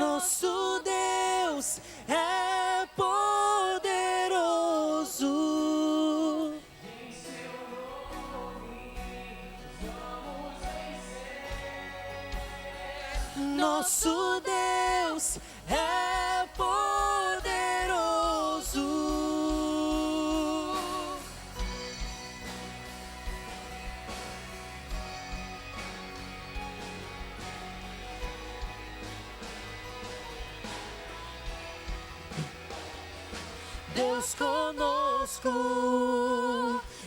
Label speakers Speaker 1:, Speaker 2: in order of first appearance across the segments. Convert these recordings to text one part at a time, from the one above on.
Speaker 1: Nosso Deus é poderoso. Em seu nome vamos vencer. Nosso Deus é poderoso. Deus conosco,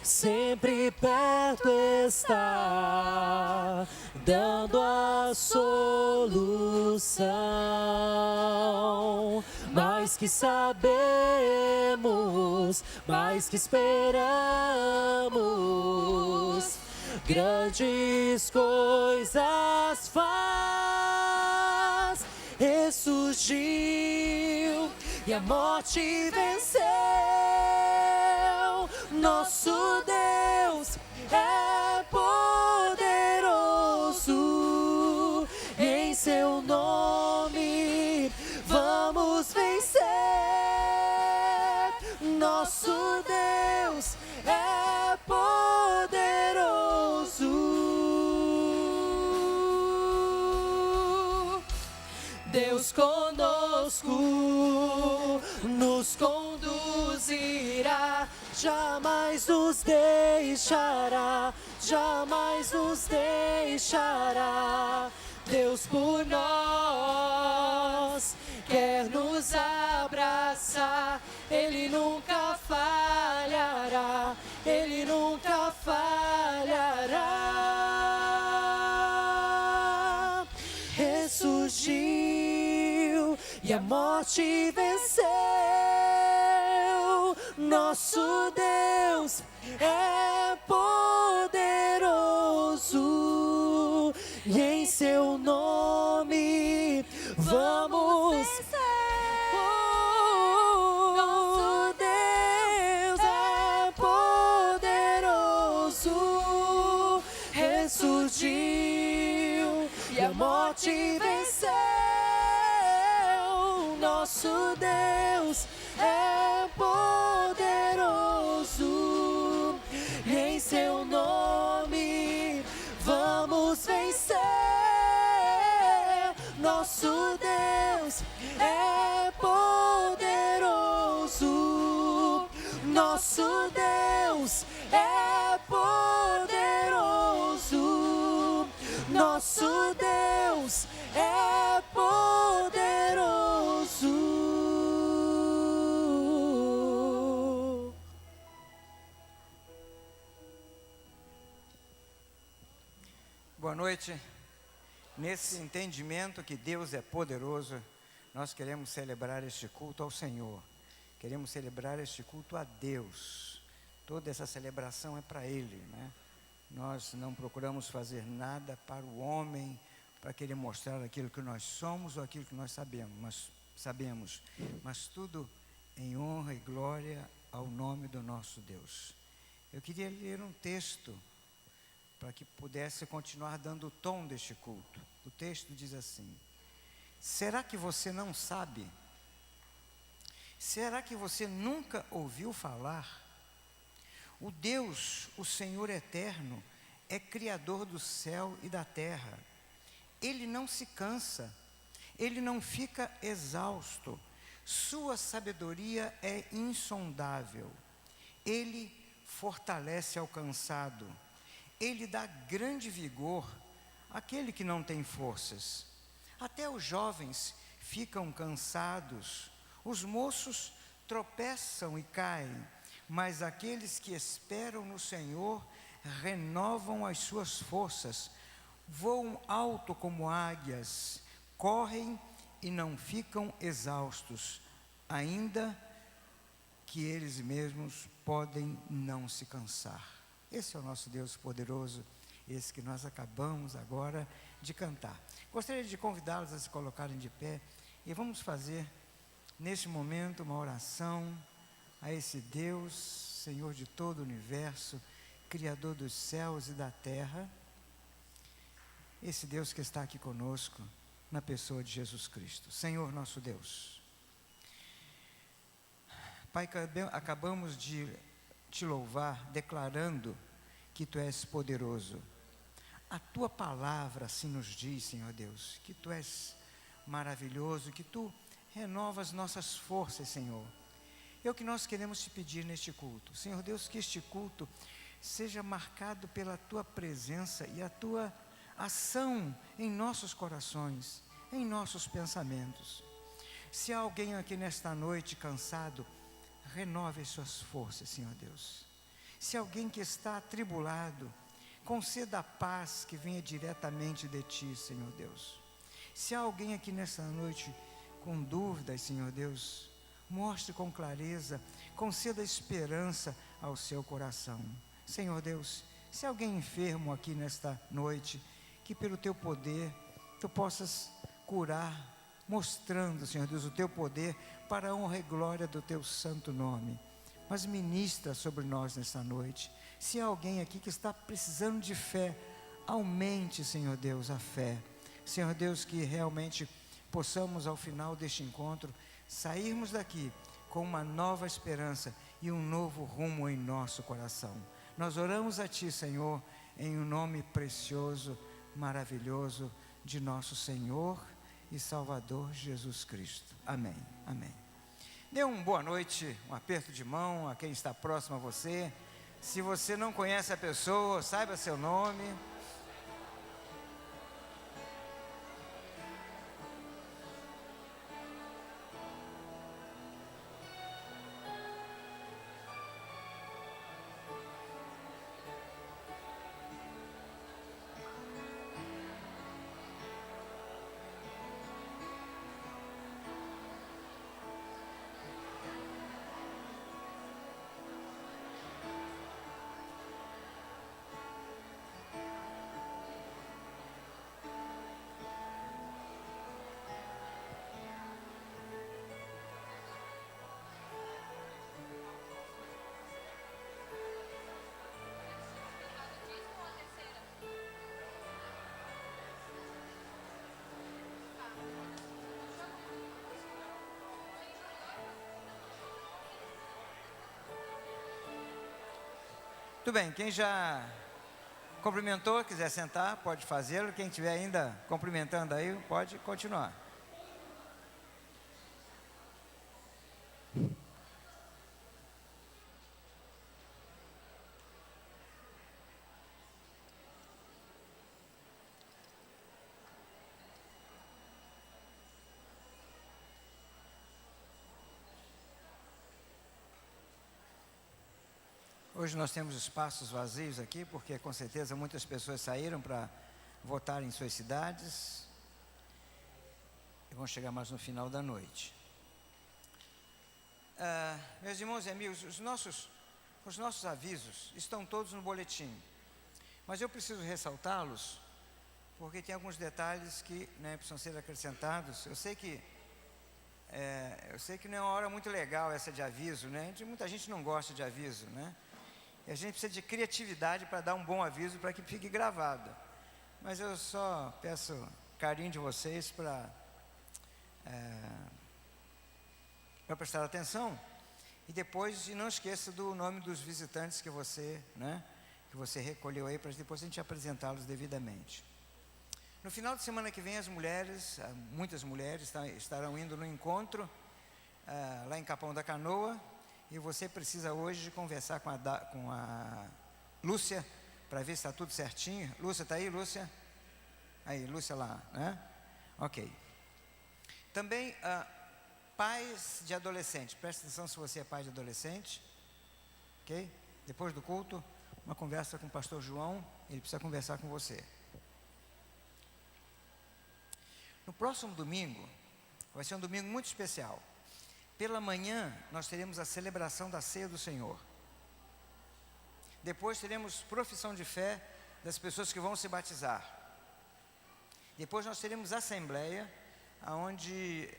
Speaker 1: sempre perto está, dando a solução. Mais que sabemos, mais que esperamos, grandes coisas faz. Ressurgiu e a morte venceu. Nosso Deus é poderoso. Em seu nome vamos vencer. Nosso Deus é poderoso. Deus conosco nos conduzirá, jamais nos deixará, jamais nos deixará. Deus por nós quer nos abraçar, Ele nunca falhará, Ele nunca falhará. Ressurgiu e a morte venceu. Nosso Deus é poderoso e em seu nome vamos vencer. Nosso Deus é poderoso, ressurgiu e a morte venceu. Nosso Deus é poderoso e em seu nome vamos vencer. Nosso Deus é poderoso. Nosso Deus é poderoso. Nosso Deus é poderoso.
Speaker 2: Boa noite. Nesse entendimento que Deus é poderoso, nós queremos celebrar este culto ao Senhor. Queremos celebrar este culto a Deus. Toda essa celebração é para Ele, né? Nós não procuramos fazer nada para o homem, para querer mostrar aquilo que nós somos ou aquilo que nós sabemos, mas tudo em honra e glória ao nome do nosso Deus. Eu queria ler um texto para que pudesse continuar dando o tom deste culto. O texto diz assim: será que você não sabe? Será que você nunca ouviu falar? O Deus, o Senhor eterno, é Criador do céu e da terra. Ele não se cansa, Ele não fica exausto, sua sabedoria é insondável. Ele fortalece ao cansado, Ele dá grande vigor àquele que não tem forças. Até os jovens ficam cansados, os moços tropeçam e caem, mas aqueles que esperam no Senhor renovam as suas forças, voam alto como águias, correm e não ficam exaustos, ainda que eles mesmos podem não se cansar. Esse é o nosso Deus poderoso, esse que nós acabamos agora de cantar. Gostaria de convidá-los a se colocarem de pé e vamos fazer neste momento uma oração a esse Deus, Senhor de todo o universo, Criador dos céus e da terra. Esse Deus que está aqui conosco, na pessoa de Jesus Cristo. Senhor nosso Deus, Pai, acabamos de te louvar, declarando que Tu és poderoso. A Tua palavra assim nos diz, Senhor Deus, que Tu és maravilhoso, que Tu renovas nossas forças, Senhor. É o que nós queremos te pedir neste culto. Senhor Deus, que este culto seja marcado pela Tua presença e a Tua ação em nossos corações, em nossos pensamentos. Se há alguém aqui nesta noite cansado, renove as suas forças, Senhor Deus. Se alguém que está atribulado, conceda a paz que venha diretamente de Ti, Senhor Deus. Se há alguém aqui nesta noite com dúvidas, Senhor Deus, mostre com clareza, conceda esperança ao seu coração. Senhor Deus, se há alguém enfermo aqui nesta noite, que pelo Teu poder, Tu possas curar, mostrando, Senhor Deus, o Teu poder para a honra e glória do Teu santo nome. Mas ministra sobre nós nesta noite. Se há alguém aqui que está precisando de fé, aumente, Senhor Deus, a fé. Senhor Deus, que realmente possamos ao final deste encontro, sairmos daqui com uma nova esperança e um novo rumo em nosso coração. Nós oramos a Ti, Senhor, em um nome precioso, maravilhoso de nosso Senhor e Salvador Jesus Cristo. Amém, amém. Dê uma boa noite, um aperto de mão a quem está próximo a você. Se você não conhece a pessoa, saiba seu nome. Tudo bem, quem já cumprimentou, quiser sentar, pode fazê-lo. Quem estiver ainda cumprimentando aí, pode continuar. Hoje nós temos espaços vazios aqui, porque com certeza muitas pessoas saíram para votar em suas cidades e vão chegar mais no final da noite. Meus irmãos e amigos, os nossos avisos estão todos no boletim, mas eu preciso ressaltá-los, porque tem alguns detalhes que precisam ser acrescentados. Eu sei que não é uma hora muito legal essa de aviso, muita gente não gosta de aviso, E a gente precisa de criatividade para dar um bom aviso para que fique gravado. Mas eu só peço carinho de vocês para prestar atenção. E depois, não esqueça do nome dos visitantes que você recolheu aí, para depois a gente apresentá-los devidamente. No final de semana que vem, as mulheres, muitas mulheres estarão indo no encontro lá em Capão da Canoa. E você precisa hoje conversar com a Lúcia, para ver se está tudo certinho. Lúcia, está aí, Lúcia? Aí, Lúcia lá, Ok. Também, pais de adolescente. Presta atenção se você é pai de adolescente. Ok? Depois do culto, uma conversa com o pastor João, ele precisa conversar com você. No próximo domingo, vai ser um domingo muito especial. Pela manhã, nós teremos a celebração da Ceia do Senhor. Depois teremos profissão de fé das pessoas que vão se batizar. Depois nós teremos assembleia, onde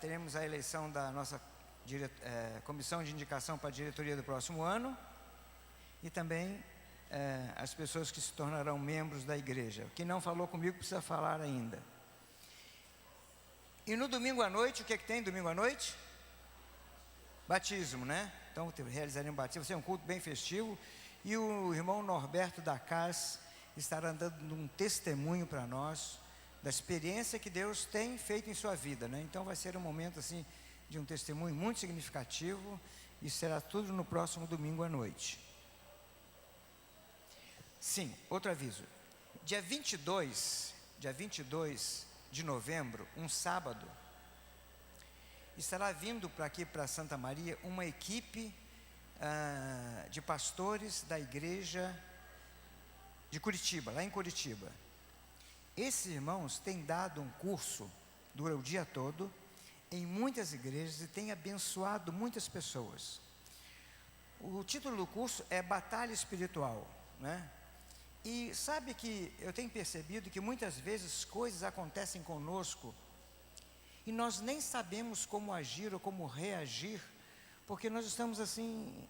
Speaker 2: teremos a eleição da nossa comissão de indicação para a diretoria do próximo ano. E também as pessoas que se tornarão membros da igreja. Quem não falou comigo precisa falar ainda. E no domingo à noite, o que é que tem domingo à noite? Batismo, né? Então realizaremos batismo, vai ser um culto bem festivo. E o irmão Norberto da Cas estará dando um testemunho para nós da experiência que Deus tem feito em sua vida, né? Então vai ser um momento assim de um testemunho muito significativo, e será tudo no próximo domingo à noite. Sim, outro aviso. Dia 22 de novembro, um sábado, estará vindo para aqui, para Santa Maria, uma equipe de pastores da igreja de Curitiba, lá em Curitiba. Esses irmãos têm dado um curso, dura o dia todo, em muitas igrejas e tem abençoado muitas pessoas. O título do curso é Batalha Espiritual, né? E sabe que eu tenho percebido que muitas vezes coisas acontecem conosco e nós nem sabemos como agir ou como reagir, porque nós estamos assim,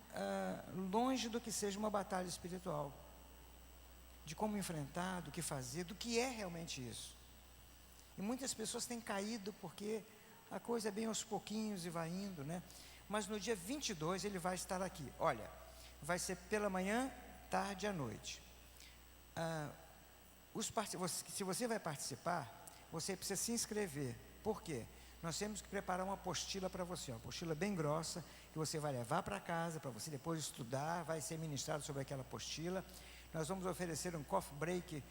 Speaker 2: longe do que seja uma batalha espiritual, de como enfrentar, do que fazer, do que é realmente isso. E muitas pessoas têm caído porque a coisa é bem aos pouquinhos e vai indo, né? Mas no dia 22 ele vai estar aqui. Olha, vai ser pela manhã, tarde e à noite. Se você vai participar, você precisa se inscrever. Por quê? Nós temos que preparar uma apostila para você, uma apostila bem grossa, que você vai levar para casa, para você depois estudar, vai ser ministrado sobre aquela apostila. Nós vamos oferecer um coffee break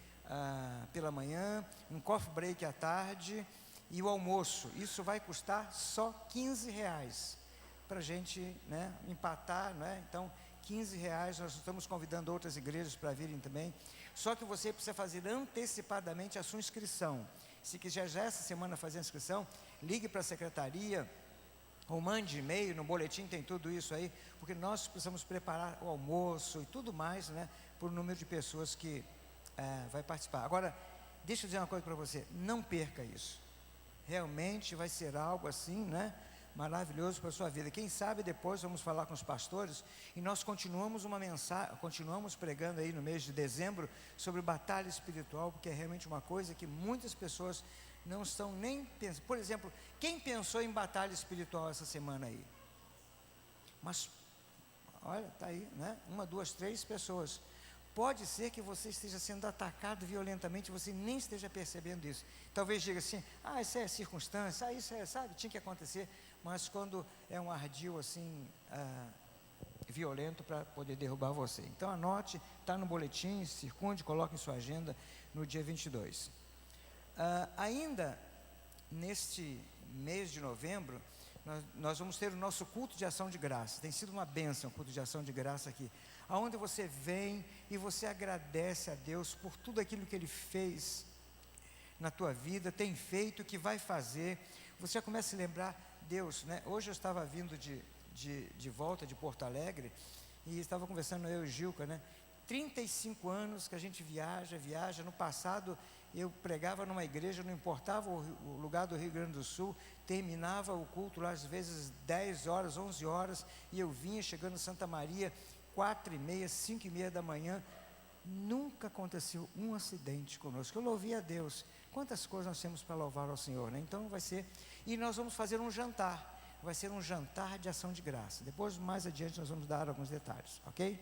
Speaker 2: pela manhã, um coffee break à tarde e o almoço. Isso vai custar só R$15 para a gente, né, empatar, né? Então, R$15, nós estamos convidando outras igrejas para virem também. Só que você precisa fazer antecipadamente a sua inscrição. Se quiser já essa semana fazer a inscrição, ligue para a secretaria ou mande e-mail, no boletim tem tudo isso aí, porque nós precisamos preparar o almoço e tudo mais, né, por um número de pessoas que vai participar. Agora, deixa eu dizer uma coisa para você, não perca isso. Realmente vai ser algo assim, né, maravilhoso para a sua vida. Quem sabe depois vamos falar com os pastores e nós continuamos continuamos pregando aí no mês de dezembro sobre batalha espiritual, porque é realmente uma coisa que muitas pessoas não estão nem pensando. Por exemplo, quem pensou em batalha espiritual essa semana aí? Mas, olha, está aí, né? 1, 2, 3 pessoas. Pode ser que você esteja sendo atacado violentamente, você nem esteja percebendo isso. Talvez diga assim, isso é circunstância, isso é, sabe, tinha que acontecer. Mas quando é um ardil assim, violento para poder derrubar você. Então anote, está no boletim, circunde, coloque em sua agenda no dia 22. Ainda neste mês de novembro, nós vamos ter o nosso culto de ação de graça. Tem sido uma bênção o culto de ação de graça aqui, aonde você vem e você agradece a Deus por tudo aquilo que Ele fez na tua vida, tem feito, que vai fazer. Você já começa a lembrar, Deus, né? Hoje eu estava vindo de volta de Porto Alegre e estava conversando eu e o Gilca, né? 35 anos que a gente viaja. No passado eu pregava numa igreja, não importava o lugar do Rio Grande do Sul, terminava o culto lá às vezes 10 horas, 11 horas, e eu vinha chegando em Santa Maria 4h30, 5h30 da manhã. Nunca aconteceu um acidente conosco. Eu louvei a Deus. Quantas coisas nós temos para louvar ao Senhor, né? Então vai ser, e nós vamos fazer um jantar. Vai ser um jantar de ação de graça. Depois, mais adiante, nós vamos dar alguns detalhes, ok?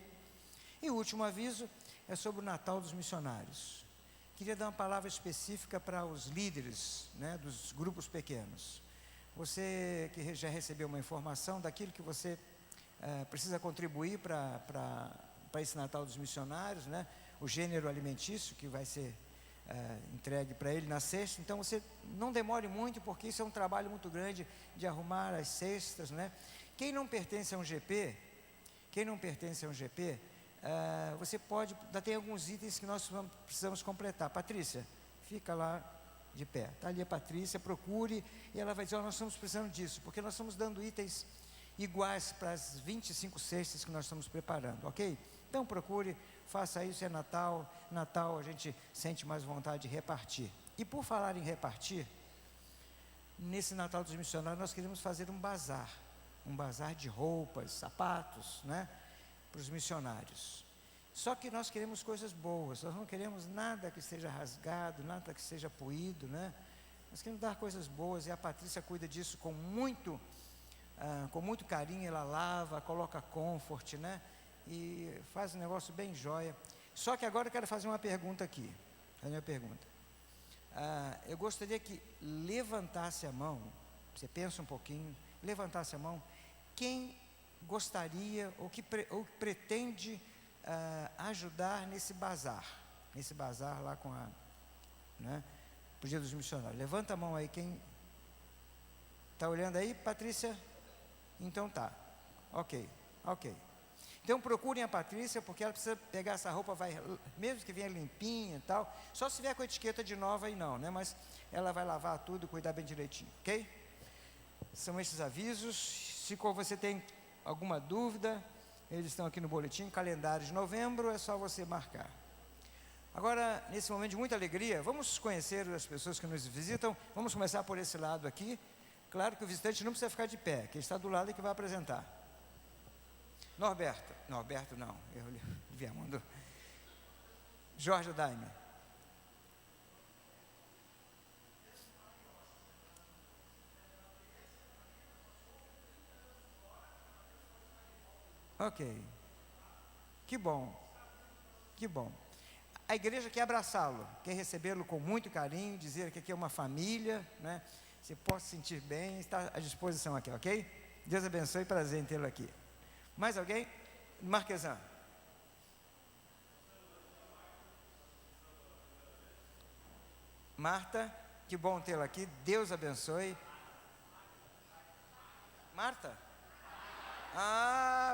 Speaker 2: E o último aviso é sobre o Natal dos Missionários. Queria dar uma palavra específica para os líderes, né, dos grupos pequenos. Você que já recebeu uma informação daquilo que você precisa contribuir para esse Natal dos Missionários, né? O gênero alimentício que vai ser entregue para ele na sexta. Então você não demore muito, porque isso é um trabalho muito grande de arrumar as cestas, né? Quem não pertence a um GP, você pode, ainda tem alguns itens que nós precisamos completar. Patrícia, fica lá de pé, está ali a Patrícia, procure, e ela vai dizer, nós estamos precisando disso, porque nós estamos dando itens iguais para as 25 cestas que nós estamos preparando, ok? Então procure, faça isso, é Natal a gente sente mais vontade de repartir. E por falar em repartir, nesse Natal dos Missionários nós queremos fazer um bazar de roupas, sapatos, né, para os missionários. Só que nós queremos coisas boas, nós não queremos nada que seja rasgado, nada que seja poído, né? nós queremos dar coisas boas, e a Patrícia cuida disso com muito carinho. Ela lava, coloca comfort, né? E faz um negócio bem jóia. Só que agora eu quero fazer uma pergunta aqui. A minha pergunta. Eu gostaria que levantasse a mão, você pensa um pouquinho, levantasse a mão, quem gostaria ou que pretende ajudar nesse bazar lá com o Dia dos Missionários. Levanta a mão aí, quem está olhando aí, Patrícia? Então tá, ok. Então procurem a Patrícia, porque ela precisa pegar essa roupa, mesmo que venha limpinha e tal, só se vier com a etiqueta de nova aí não, né? Mas ela vai lavar tudo e cuidar bem direitinho, ok? São esses avisos. Se você tem alguma dúvida, eles estão aqui no boletim, calendário de novembro, é só você marcar. Agora, nesse momento de muita alegria, vamos conhecer as pessoas que nos visitam. Vamos começar por esse lado aqui. Claro que o visitante não precisa ficar de pé, quem está do lado é que vai apresentar. Norberto não, eu devia mandar. Jorge Daime. Ok, que bom. A igreja quer abraçá-lo, quer recebê-lo com muito carinho, dizer que aqui é uma família, né? Você possa se sentir bem, está à disposição aqui, ok? Deus abençoe, prazer em tê-lo aqui. Mais alguém? Marquesan. Marta, que bom tê-la aqui, Deus abençoe. Marta?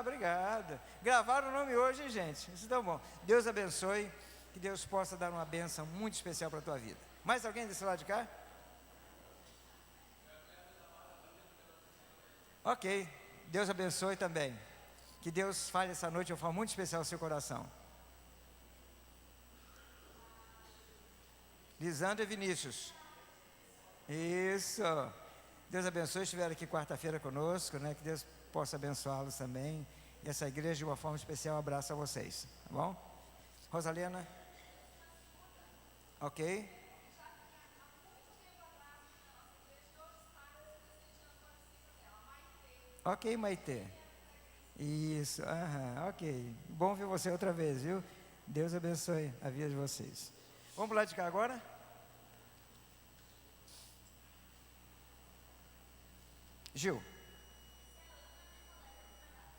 Speaker 2: Obrigado. Gravaram o nome hoje, hein, gente? Isso tá bom. Deus abençoe, que Deus possa dar uma bênção muito especial para a tua vida. Mais alguém desse lado de cá? Ok, Deus abençoe também. Que Deus fale essa noite de uma forma muito especial ao seu coração. Lisandro e Vinícius. Isso. Deus abençoe, estiveram aqui quarta-feira conosco, né? Que Deus possa abençoá-los também. E essa igreja, de uma forma especial, abraça vocês. Tá bom? Rosalena? Ok. Ok, Maitê. Isso, ok. Bom ver você outra vez, viu? Deus abençoe a vida de vocês. Vamos lá de cá agora? Gil.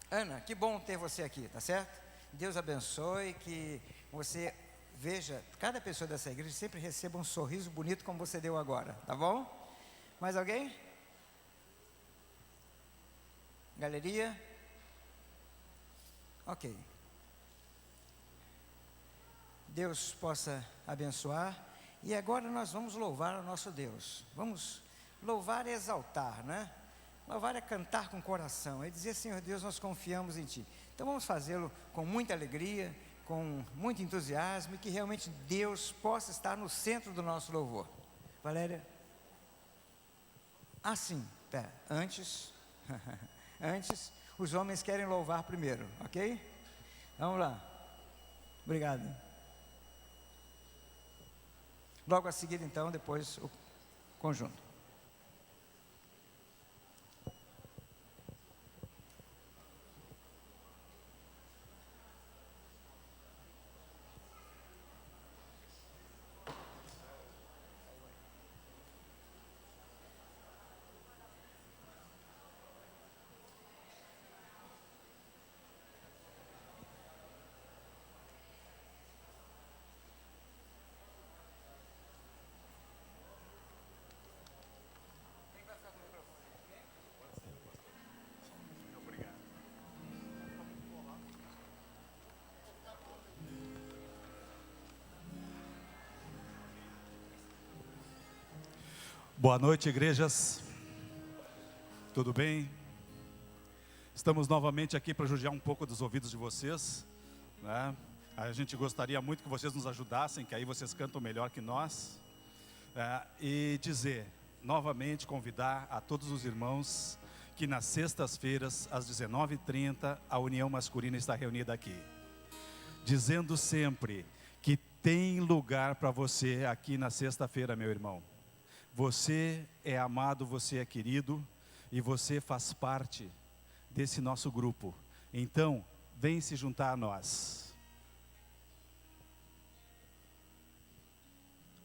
Speaker 2: Ana, que bom ter você aqui, tá certo? Deus abençoe, que você veja, cada pessoa dessa igreja sempre receba um sorriso bonito como você deu agora, tá bom? Mais alguém? Galeria? Ok. Deus possa abençoar. E agora nós vamos louvar o nosso Deus. Vamos louvar e exaltar, né? Louvar é cantar com o coração, é dizer: Senhor Deus, nós confiamos em Ti. Então vamos fazê-lo com muita alegria, com muito entusiasmo, e que realmente Deus possa estar no centro do nosso louvor. Valéria? Sim, antes os homens querem louvar primeiro, ok? Vamos lá. Obrigado. Logo a seguir, então, depois o conjunto.
Speaker 3: Boa noite, igrejas. Tudo bem? Estamos novamente aqui para judiar um pouco dos ouvidos de vocês, né? A gente gostaria muito que vocês nos ajudassem, que aí vocês cantam melhor que nós. E dizer, novamente, convidar a todos os irmãos que nas sextas-feiras, às 19h30, a União Masculina está reunida aqui. Dizendo sempre que tem lugar para você aqui na sexta-feira, meu irmão. Você é amado, você é querido e você faz parte desse nosso grupo. Então, vem se juntar a nós.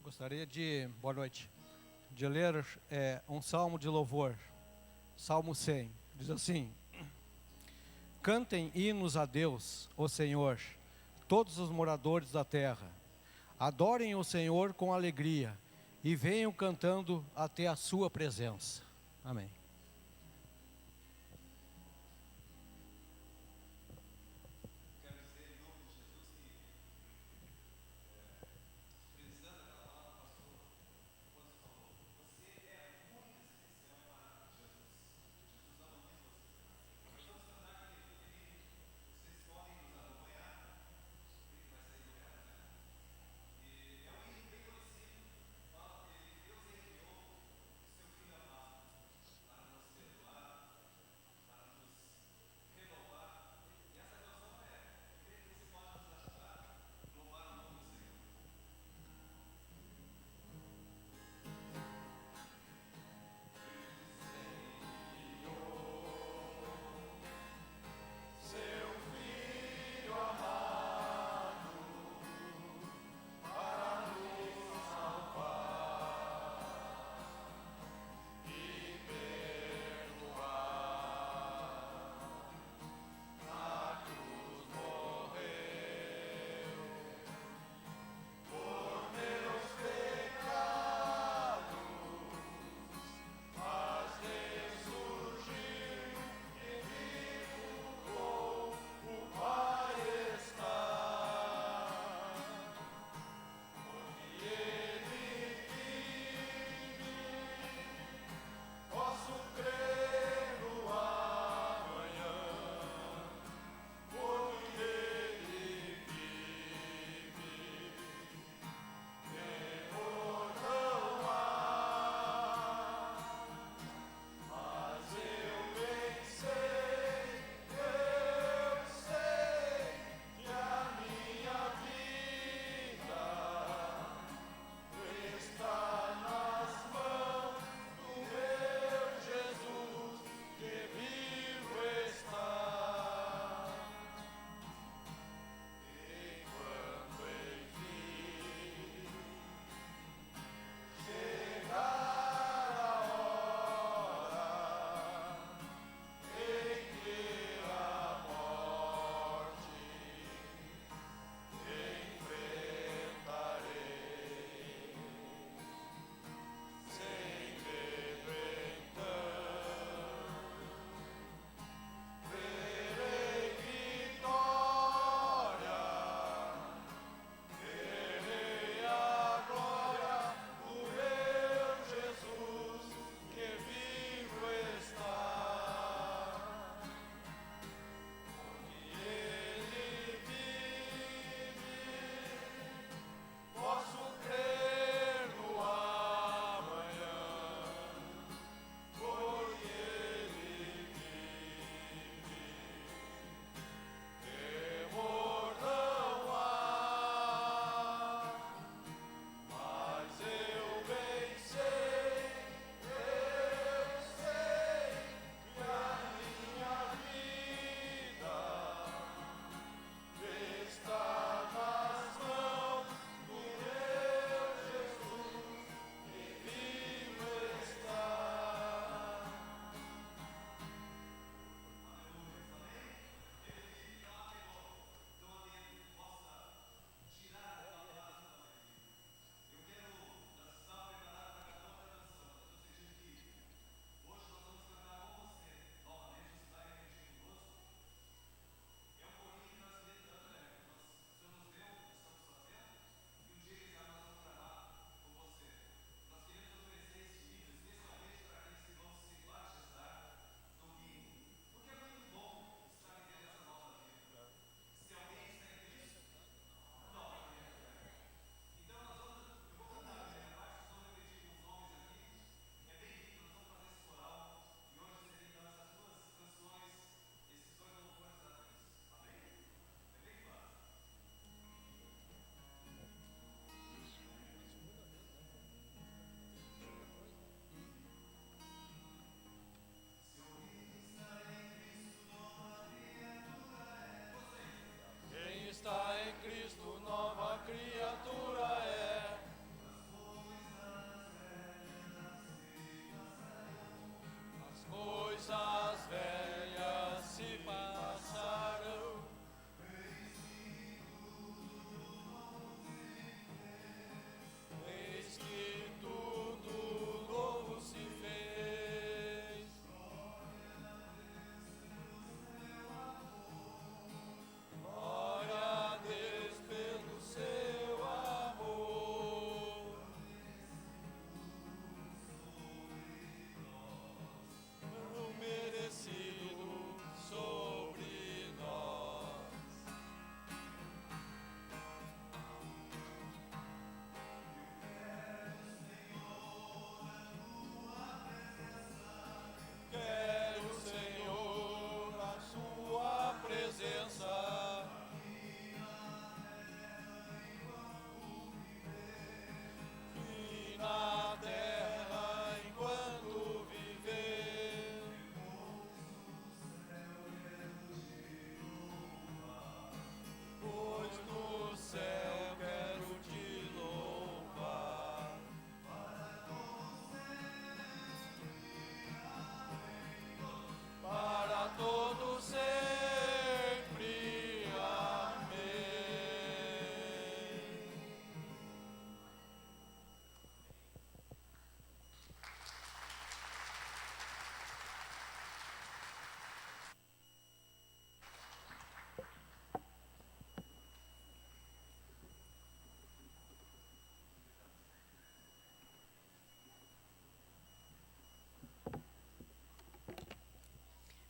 Speaker 4: Gostaria de, boa noite, de ler um salmo de louvor, Salmo 100, diz assim: cantem hinos a Deus, o Senhor, todos os moradores da terra, adorem o Senhor com alegria e venham cantando até a sua presença. Amém.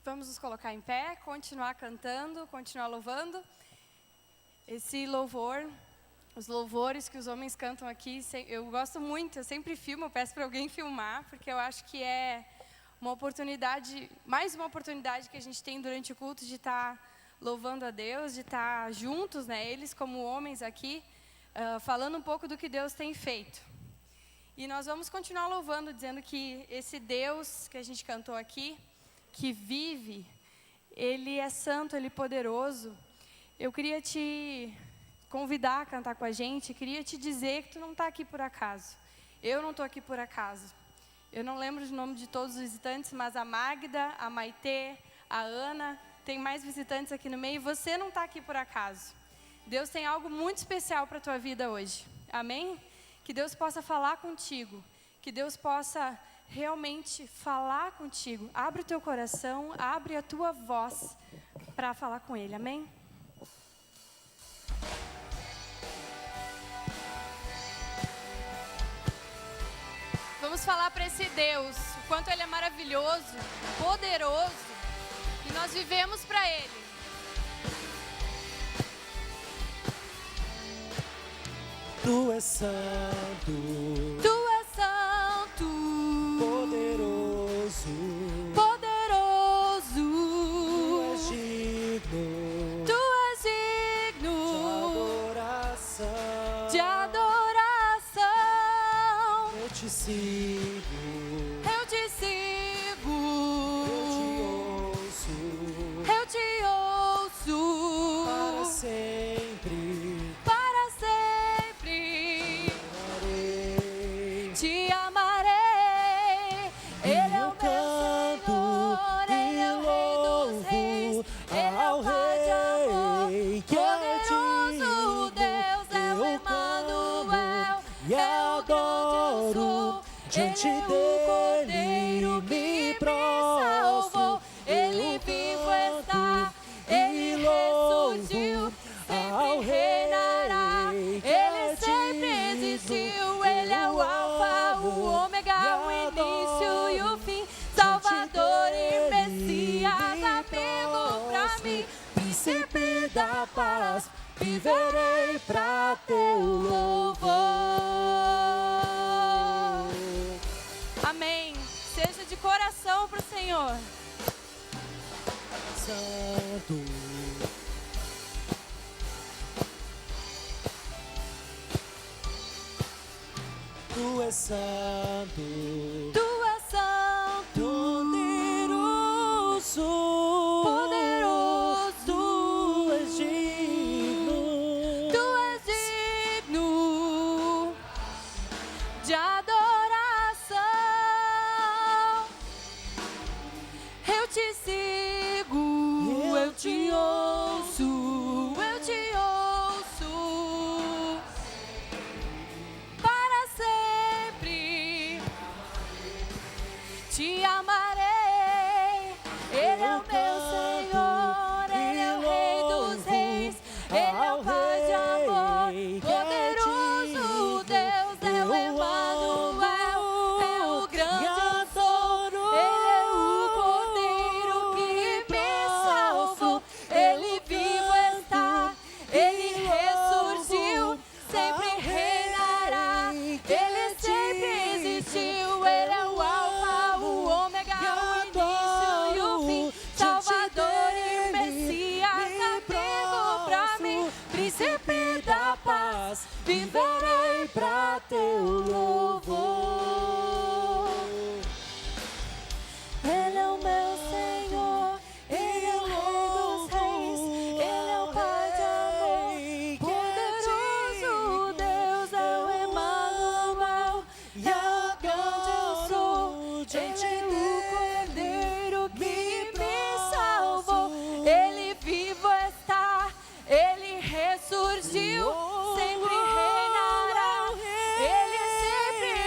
Speaker 5: Vamos nos colocar em pé, continuar cantando, continuar louvando. Esse louvor, os louvores que os homens cantam aqui, eu gosto muito, eu sempre filmo, eu peço para alguém filmar, porque eu acho que é uma oportunidade, mais uma oportunidade que a gente tem durante o culto de estar louvando a Deus, de estar juntos, né, eles como homens aqui, falando um pouco do que Deus tem feito. E nós vamos continuar louvando, dizendo que esse Deus que a gente cantou aqui, que vive, Ele é santo, Ele é poderoso. Eu queria te convidar a cantar com a gente, queria te dizer que tu não está aqui por acaso. Eu não estou aqui por acaso. Eu não lembro o nome de todos os visitantes, mas a Magda, a Maitê, a Ana, tem mais visitantes aqui no meio, e você não está aqui por acaso. Deus tem algo muito especial para a tua vida hoje. Amém? Que Deus possa falar contigo, que Deus possa realmente falar contigo. Abre o teu coração, abre a tua voz para falar com Ele, amém? Vamos falar para esse Deus, o quanto Ele é maravilhoso, poderoso, e nós vivemos para Ele.
Speaker 1: Tu és santo,
Speaker 5: Tu és santo,
Speaker 1: poderoso,
Speaker 5: poderoso,
Speaker 1: tu és digno
Speaker 5: Tu és digno
Speaker 1: de
Speaker 5: de adoração.
Speaker 1: Eu te sigo,
Speaker 5: Eu te sigo,
Speaker 1: eu te ouço
Speaker 5: eu te
Speaker 1: para
Speaker 5: ouço,
Speaker 1: sempre.
Speaker 5: para sempre
Speaker 1: Amarei.
Speaker 5: te amarei. Ele é o meu
Speaker 1: Canto
Speaker 5: Senhor, Ele é o Rei dos Reis, Ele é o Pai de amor,
Speaker 1: que é
Speaker 5: poderoso
Speaker 1: digno.
Speaker 5: Deus é o
Speaker 1: Eu
Speaker 5: Emanuel,
Speaker 1: e
Speaker 5: é o
Speaker 1: adoro
Speaker 5: grande eu sou.
Speaker 1: diante
Speaker 5: Ele é o
Speaker 1: dele,
Speaker 5: Cordeiro
Speaker 1: me
Speaker 5: que me
Speaker 1: prostro.
Speaker 5: salvou. Ele
Speaker 1: Eu
Speaker 5: vivo
Speaker 1: canto
Speaker 5: está,
Speaker 1: e
Speaker 5: Ele
Speaker 1: louvo
Speaker 5: ressurgiu,
Speaker 1: ao
Speaker 5: sempre reinará.
Speaker 1: Rei que
Speaker 5: Ele
Speaker 1: é
Speaker 5: sempre
Speaker 1: digno.
Speaker 5: existiu, Ele é o
Speaker 1: Eu
Speaker 5: Alfa, o
Speaker 1: amo
Speaker 5: Ômega,
Speaker 1: e
Speaker 5: o início e o
Speaker 1: adoro
Speaker 5: fim, Salvador e
Speaker 1: dele,
Speaker 5: Messias,
Speaker 1: me
Speaker 5: amigo pra
Speaker 1: prostro.
Speaker 5: mim.
Speaker 1: Príncipe da paz, viverei pra teu louvor.
Speaker 5: Amém. Seja de coração pro Senhor.
Speaker 1: Santo, tu és santo,
Speaker 5: Tu és santo,
Speaker 1: poderoso,
Speaker 5: poderoso,
Speaker 1: tu és digno
Speaker 5: Tu és digno de adoração. Eu te sigo, eu te ouço, eu te ouço para sempre. Te amarei. Ele é o meu Senhor, Ele é o Rei dos Reis, Ele é o Pai de amor, poderoso Deus é o Emanuel, é o grande eu sou. Ele é o Cordeiro que me salvou. Ele vivo está, Ele ressurgiu, sempre reinará. Ele sempre existiu, Ele é o Alfa, o Ômega, o início e o fim, Salvador e Messias, amigo pra mim, Príncipe da paz,
Speaker 1: viverei pra teu louvor.
Speaker 5: Ele é o meu Senhor, Ele é o Rei dos Reis, Ele é o Pai de amor, poderoso Deus é o Emanuel, é o grande eu sou. Ele é o Cordeiro que me salvou. Ele vivo está, Ele ressurgiu, sempre reinará. Ele sempre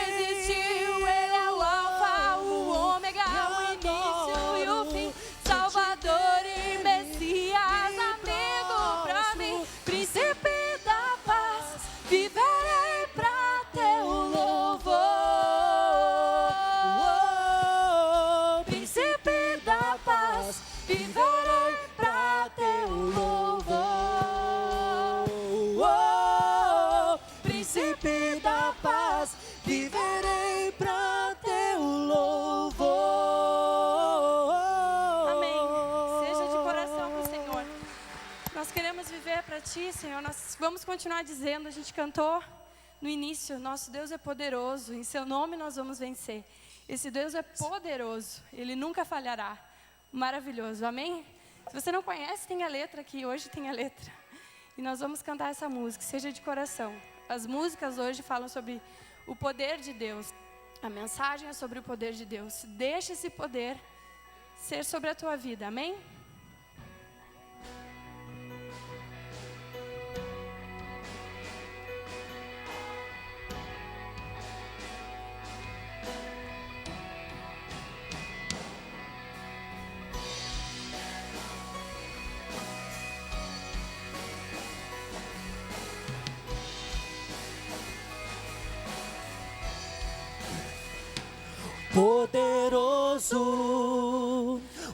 Speaker 5: Ti, Senhor, nós vamos continuar dizendo, a gente cantou no início, nosso Deus é poderoso, em Seu nome nós vamos vencer. Esse Deus é poderoso, Ele nunca falhará. Maravilhoso, amém? Se você não conhece, tem a letra aqui, hoje tem a letra. E nós vamos cantar essa música, seja de coração. As músicas hoje falam sobre o poder de Deus. A mensagem é sobre o poder de Deus. Deixa esse poder ser sobre a tua vida, amém?
Speaker 1: Poderoso,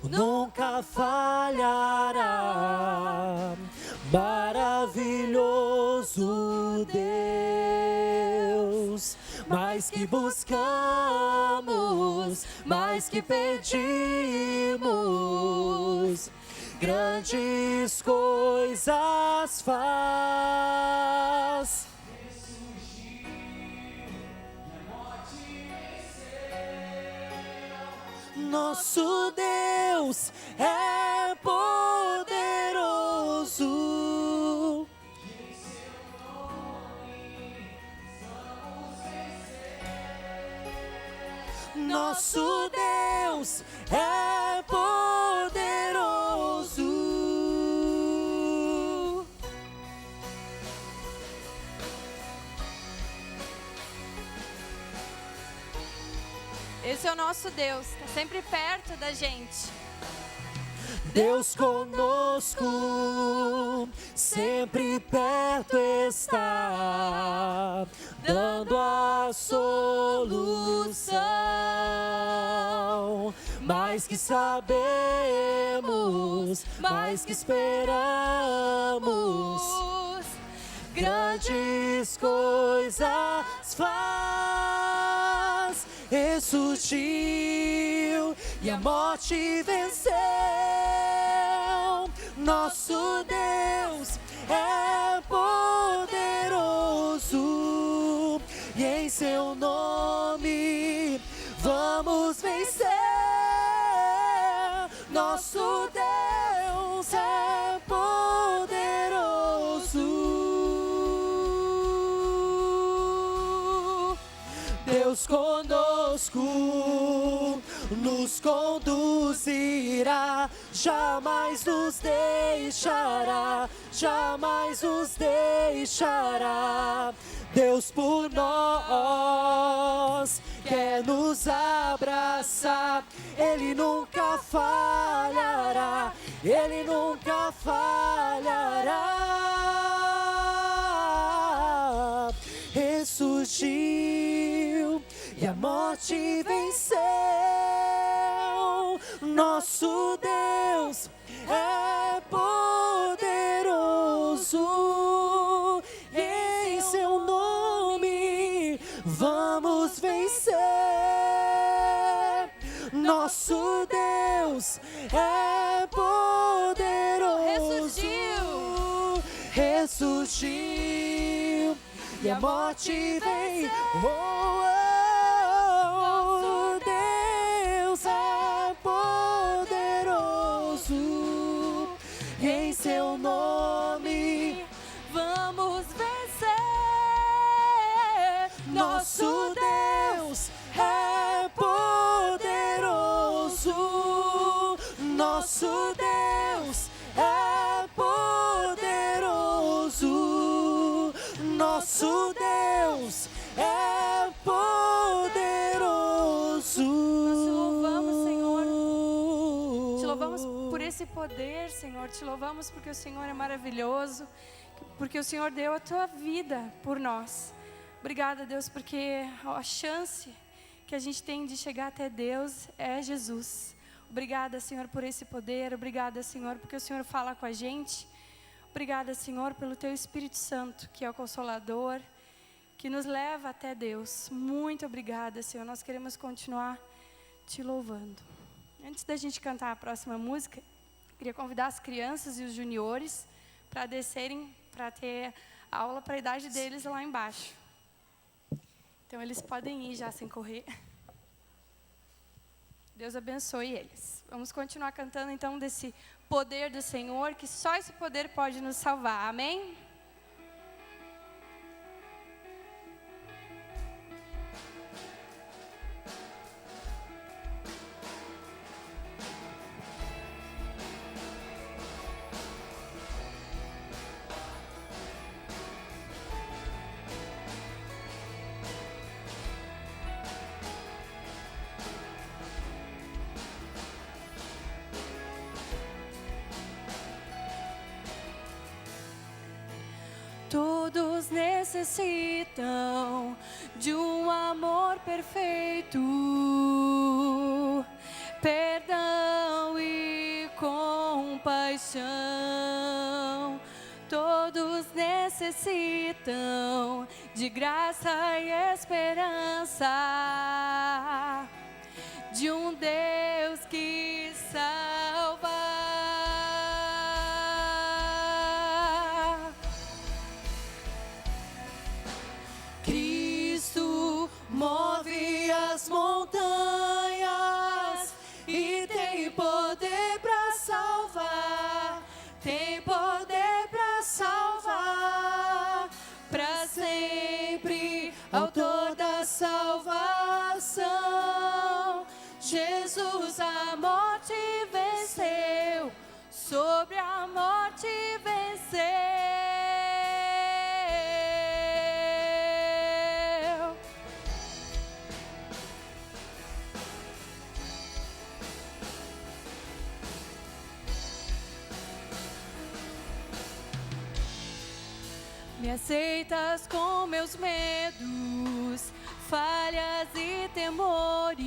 Speaker 1: nunca falhará. Maravilhoso Deus, mais que buscamos, mais que pedimos, grandes coisas faz. Nosso Deus é poderoso. Nosso Deus é poderoso.
Speaker 5: Esse é o nosso Deus, está sempre perto da gente.
Speaker 1: Deus conosco, sempre perto está, dando a solução. Mais que sabemos, mais que esperamos, grandes coisas faz. Ressurgiu e a morte venceu. Nosso Deus é poderoso e em Seu nome vamos vencer. Nosso Deus é poderoso. Deus conosco nos conduzirá, jamais nos deixará, jamais nos deixará. Deus por nós quer nos abraçar, Ele nunca falhará, Ele nunca falhará. Ressurgiu e a morte venceu. Nosso Deus é poderoso e em Seu nome vamos vencer. Nosso Deus é poderoso. Ressurgiu e a morte venceu. Nosso Deus é poderoso. Em Seu nome vamos vencer. Nosso Deus é poderoso. Nosso Deus é poderoso. Nosso Deus é poderoso.
Speaker 5: Nós te louvamos, Senhor. Te louvamos por esse poder, Senhor. Te louvamos porque o Senhor é maravilhoso, porque o Senhor deu a tua vida por nós. Obrigada, Deus, porque a chance que a gente tem de chegar até Deus é Jesus. Obrigada, Senhor, por esse poder. Obrigada, Senhor, porque o Senhor fala com a gente. Obrigada, Senhor, pelo Teu Espírito Santo, que é o Consolador, que nos leva até Deus. Muito obrigada, Senhor. Nós queremos continuar Te louvando. Antes da gente cantar a próxima música, queria convidar as crianças e os juniores para descerem para ter aula para a idade deles lá embaixo. Então, eles podem ir já sem correr. Deus abençoe eles. Vamos continuar cantando, então, desse poder do Senhor, que só esse poder pode nos salvar. Amém? Todos necessitam de um amor perfeito, perdão e compaixão. Todos necessitam de graça e esperança, de um Deus que salva.
Speaker 1: Move as montanhas e tem poder para salvar, tem poder para salvar, para sempre, autor da salvação. Jesus a morte venceu, sobre a morte venceu. Me aceitas com meus medos, falhas e temores.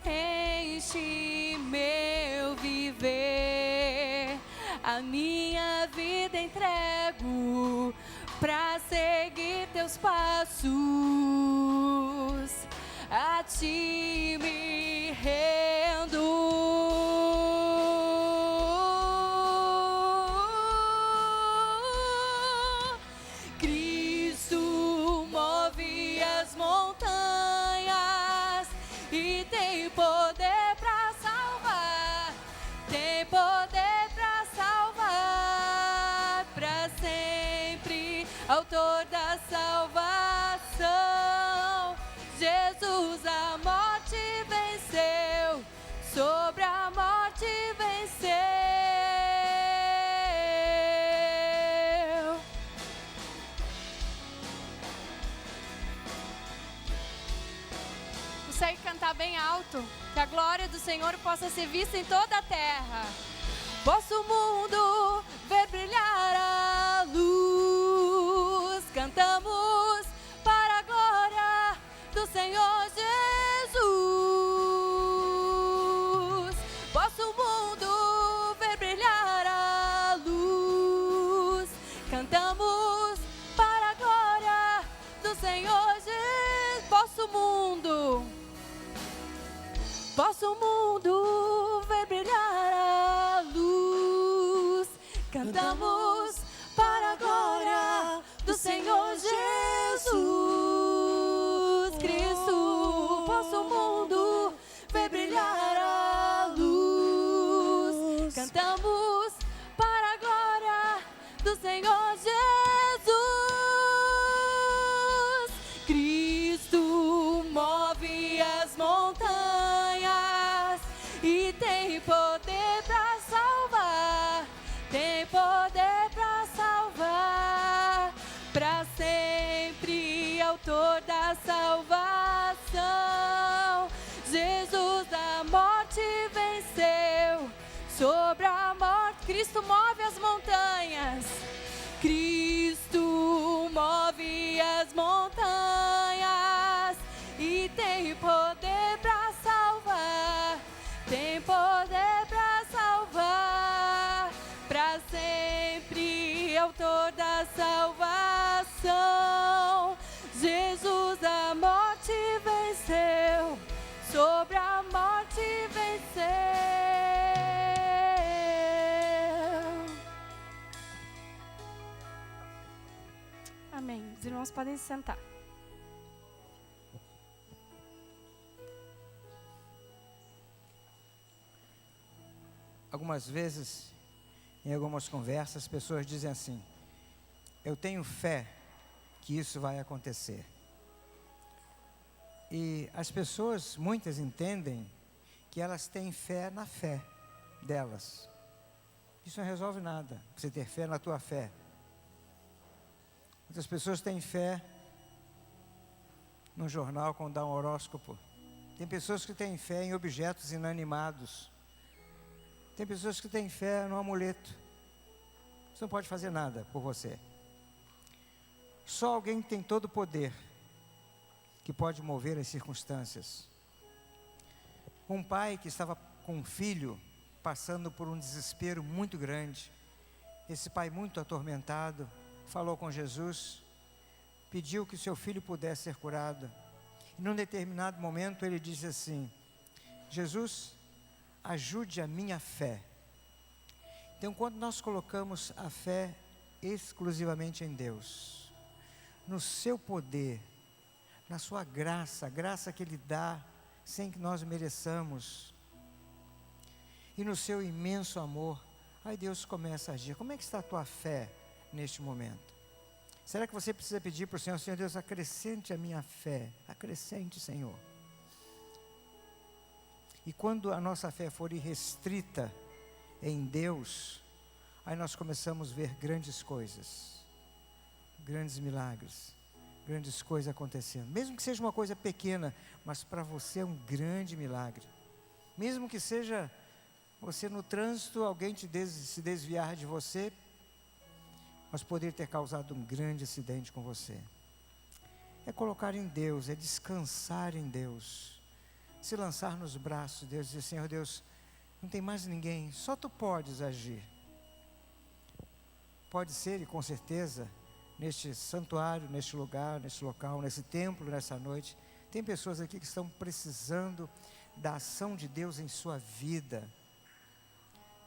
Speaker 1: Enche meu viver, a minha vida entrego pra seguir teus passos. A ti me rendo. Autor da salvação, Jesus a morte venceu, sobre a morte venceu. Consegue cantar bem alto, que a glória do Senhor possa ser vista em toda a terra. Posso o mundo ver brilhar a luz. Cantamos para a glória do Senhor Jesus. Posso o mundo ver brilhar a luz. Cantamos para a glória do Senhor Jesus. Posso o mundo ver brilhar a luz. Cantamos para a glória do Senhor Jesus Cristo. Posso o mundo ver brilhar a luz. Cantamos para a glória do Senhor Jesus Cristo. Move as montanhas e tem poder para salvar. Tem poder para salvar, para sempre, autor da salvação. Jesus a morte venceu, sobre a morte. Cristo move as montanhas. Cristo move as montanhas e tem poder para salvar. Tem poder para salvar, para sempre, autor da salvação. Jesus a morte venceu, sobre a morte venceu.
Speaker 5: irmãos podem se sentar.
Speaker 2: Algumas vezes, em algumas conversas, as pessoas dizem assim: eu tenho fé que isso vai acontecer. E as pessoas, muitas entendem que elas têm fé na fé delas. Isso não resolve nada, você ter fé na tua fé. Muitas pessoas têm fé no jornal quando dá um horóscopo. Tem pessoas que têm fé em objetos inanimados. Tem pessoas que têm fé no amuleto. Isso não pode fazer nada por você. Só alguém que tem todo o poder que pode mover as circunstâncias. Um pai que estava com um filho passando por um desespero muito grande. Esse pai muito atormentado falou com Jesus, pediu que seu filho pudesse ser curado. E num determinado momento ele disse assim: Jesus, ajude a minha fé. Então, quando nós colocamos a fé exclusivamente em Deus, no seu poder, na sua graça, a graça que Ele dá sem que nós mereçamos, e no seu imenso amor, aí Deus começa a agir. Como é que está a tua fé neste momento? Será que você precisa pedir para o Senhor: Senhor Deus, acrescente a minha fé, acrescente, Senhor. E quando a nossa fé for irrestrita em Deus, aí nós começamos a ver grandes coisas, grandes milagres, grandes coisas acontecendo. Mesmo que seja uma coisa pequena, mas para você é um grande milagre. Mesmo que seja você no trânsito, alguém se desviar de você, mas poderia ter causado um grande acidente com você. É colocar em Deus, é descansar em Deus, se lançar nos braços de Deus e dizer: Senhor Deus, não tem mais ninguém, só Tu podes agir. Pode ser, e com certeza, neste santuário, neste lugar, neste local, nesse templo, nessa noite, tem pessoas aqui que estão precisando da ação de Deus em sua vida,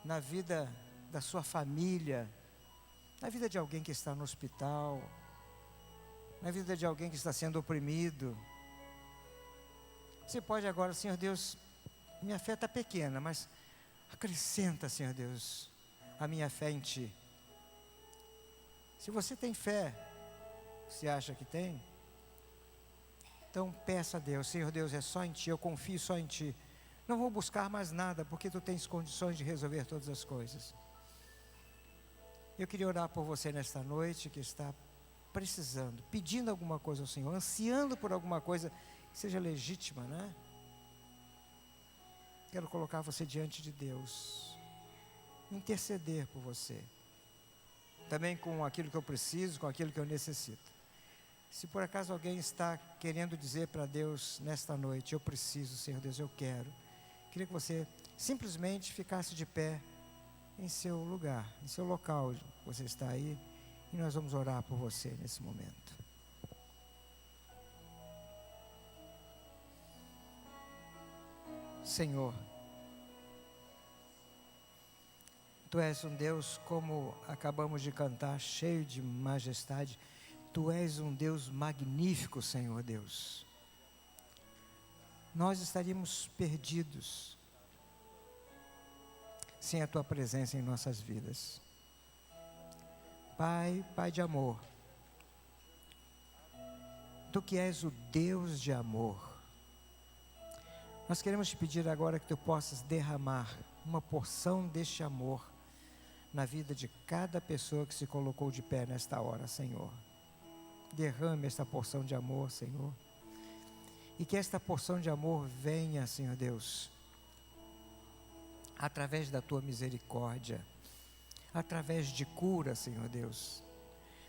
Speaker 2: na vida da sua família, na vida de alguém que está no hospital, na vida de alguém que está sendo oprimido. Você pode agora: Senhor Deus, minha fé está pequena, mas acrescenta, Senhor Deus, a minha fé em Ti. Se você tem fé, você acha que tem? Então peça a Deus: Senhor Deus, é só em Ti, eu confio só em Ti. Não vou buscar mais nada, porque Tu tens condições de resolver todas as coisas. Eu queria orar por você nesta noite, que está precisando, pedindo alguma coisa ao Senhor, ansiando por alguma coisa que seja legítima, né? Quero colocar você diante de Deus, interceder por você, também com aquilo que eu preciso, com aquilo que eu necessito. Se por acaso alguém está querendo dizer para Deus nesta noite: eu preciso, Senhor Deus, eu queria que você simplesmente ficasse de pé em seu lugar, em seu local, você está aí, e nós vamos orar por você nesse momento. Senhor, Tu és um Deus, como acabamos de cantar, cheio de majestade. Tu és um Deus magnífico, Senhor Deus. Nós estaríamos perdidos sem a Tua presença em nossas vidas. Pai, Pai de amor, Tu que és o Deus de amor, nós queremos Te pedir agora que Tu possas derramar uma porção deste amor na vida de cada pessoa que se colocou de pé nesta hora, Senhor. Derrame esta porção de amor, Senhor, e que esta porção de amor venha, Senhor Deus, através da Tua misericórdia, através de cura, Senhor Deus,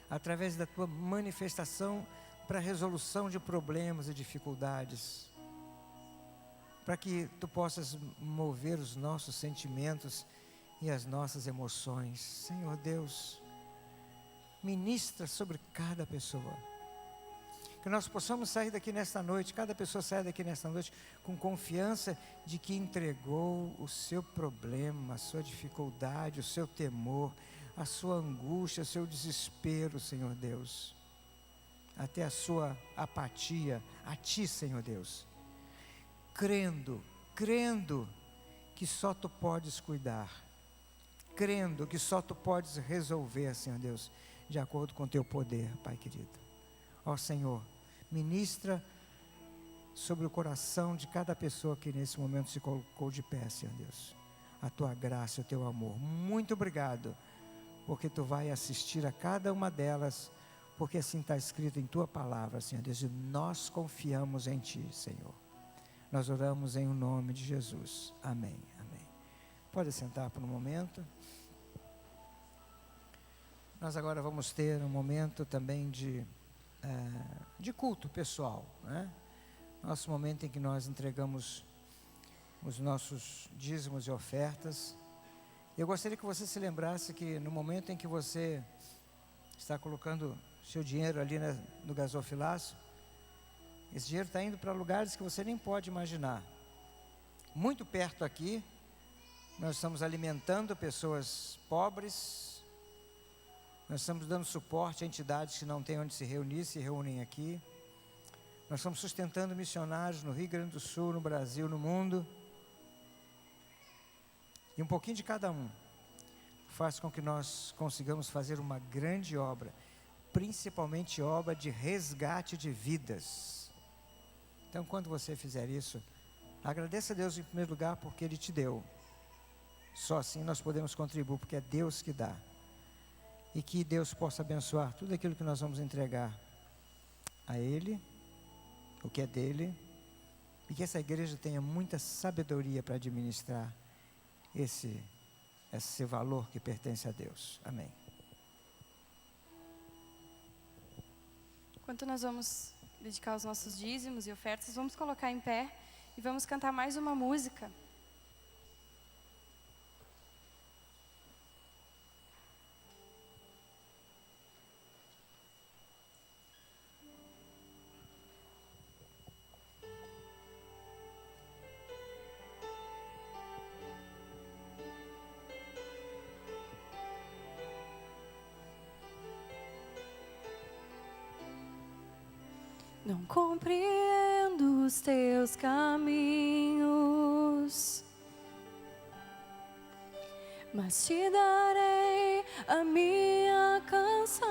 Speaker 2: através da Tua manifestação para a resolução de problemas e dificuldades, para que Tu possas mover os nossos sentimentos e as nossas emoções. Senhor Deus, ministra sobre cada pessoa, que nós possamos sair daqui nesta noite, cada pessoa saia daqui nesta noite com confiança de que entregou o seu problema, a sua dificuldade, o seu temor, a sua angústia, o seu desespero, Senhor Deus. até a sua apatia a Ti, Senhor Deus, crendo que só Tu podes cuidar, crendo que só Tu podes resolver, Senhor Deus, de acordo com Teu poder, Pai querido. Ó Senhor, ministra sobre o coração de cada pessoa que nesse momento se colocou de pé, Senhor Deus, a Tua graça e o Teu amor. Muito obrigado, porque Tu vai assistir a cada uma delas, porque assim está escrito em Tua palavra, Senhor Deus, e nós confiamos em Ti, Senhor. Nós oramos em o nome de Jesus. Amém, amém. Pode sentar por um momento. Nós agora vamos ter um momento também de culto pessoal, né? Nosso momento em que nós entregamos os nossos dízimos e ofertas. Eu gostaria que você se lembrasse que no momento em que você está colocando seu dinheiro ali no gasofilaço, esse dinheiro está indo para lugares que você nem pode imaginar. Muito perto aqui, nós estamos alimentando pessoas pobres, nós estamos dando suporte a entidades que não têm onde se reunir, se reúnem aqui. Nós estamos sustentando missionários no Rio Grande do Sul, no Brasil, no mundo. E um pouquinho de cada um faz com que nós consigamos fazer uma grande obra, principalmente obra de resgate de vidas. Então, quando você fizer isso, agradeça a Deus em primeiro lugar porque Ele te deu. Só assim nós podemos contribuir, porque é Deus que dá. E que Deus possa abençoar tudo aquilo que nós vamos entregar a Ele, o que é dele, e que essa igreja tenha muita sabedoria para administrar esse valor que pertence a Deus. Amém.
Speaker 5: Enquanto nós vamos dedicar os nossos dízimos e ofertas, vamos colocar em pé e vamos cantar mais uma música. Não compreendo os teus caminhos, mas te darei a minha canção.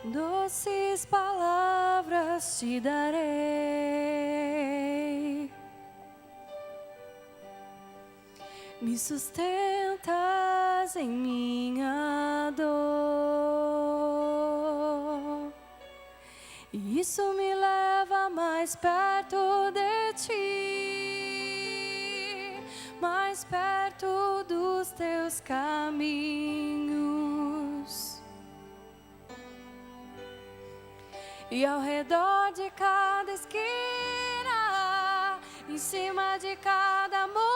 Speaker 5: Doces palavras te darei. Me sustentas em minha dor, e isso me leva mais perto de ti, mais perto dos teus caminhos. E ao redor de cada esquina, em cima de cada montanha,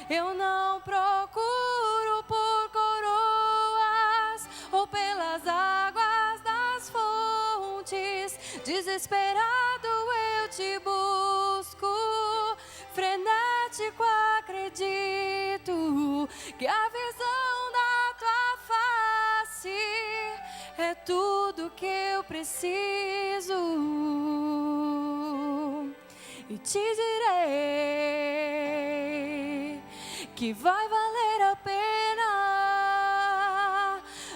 Speaker 5: eu não procuro por coroas ou pelas águas das fontes. Desesperado eu te busco, frenético acredito que a visão da tua face é tudo que eu preciso. E te direi que vai valer a pena,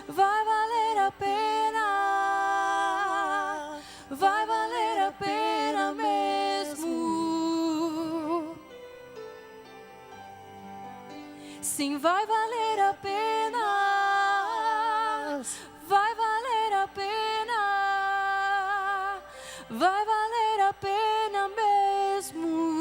Speaker 5: vai valer a pena, vai valer a pena mesmo. Sim, vai valer a pena, vai valer a pena, vai valer a pena mesmo.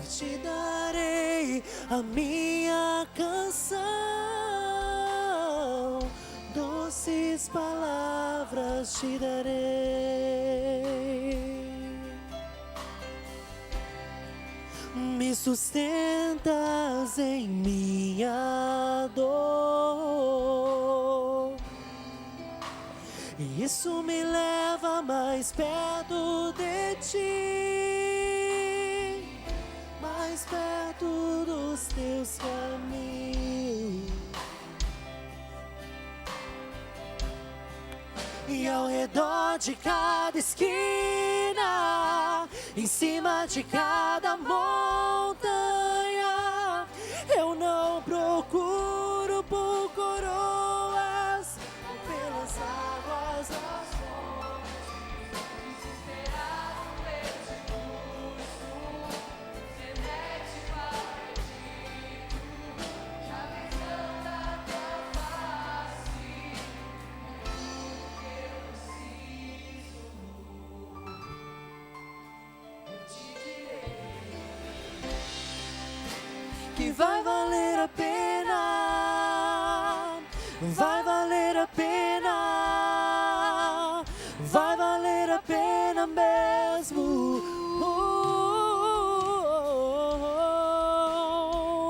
Speaker 6: Te darei a minha canção, doces palavras te darei. Me sustentas em minha dor, e isso me leva mais perto de ti, mais perto dos teus caminhos. E ao redor de cada esquina, em cima de cada montanha, eu não procuro por coroas ou pelas águas das fontes. Desesperado, perdido, frenético, perdido, já pensando a tua face, que vai valer a pena, vai valer a pena, vai valer a pena mesmo.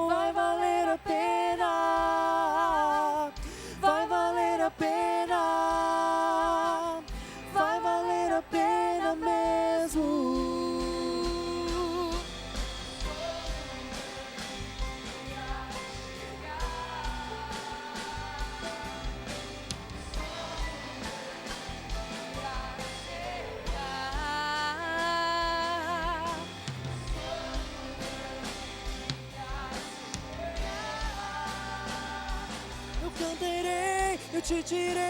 Speaker 6: Vai valer a pena, vai valer a pena, vai valer a pena mesmo. Eu cantarei, eu te direi.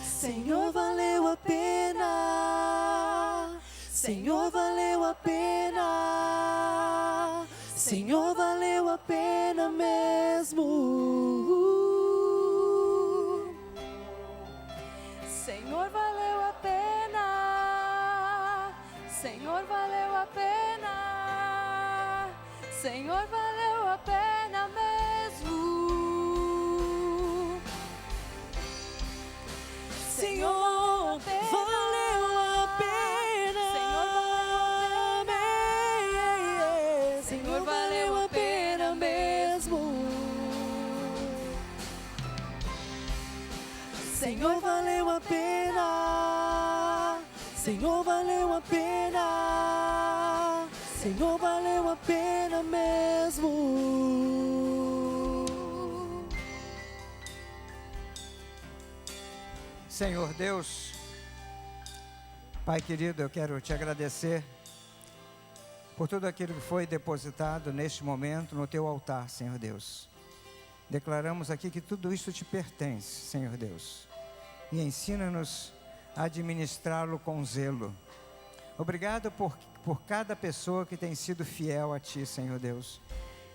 Speaker 6: Senhor, valeu a pena. Senhor, valeu a pena. Senhor, valeu a pena mesmo.
Speaker 5: Senhor, valeu a pena. Senhor, valeu a pena. Senhor, valeu a pena mesmo.
Speaker 6: Senhor, valeu a pena. Senhor, valeu a pena mesmo. Senhor, valeu a pena. Senhor, valeu a pena. Senhor, valeu a pena mesmo.
Speaker 2: Senhor Deus, Pai querido, eu quero te agradecer por tudo aquilo que foi depositado neste momento no teu altar, Senhor Deus. Declaramos aqui que tudo isso te pertence, Senhor Deus, e ensina-nos a administrá-lo com zelo. Obrigado por cada pessoa que tem sido fiel a Ti, Senhor Deus.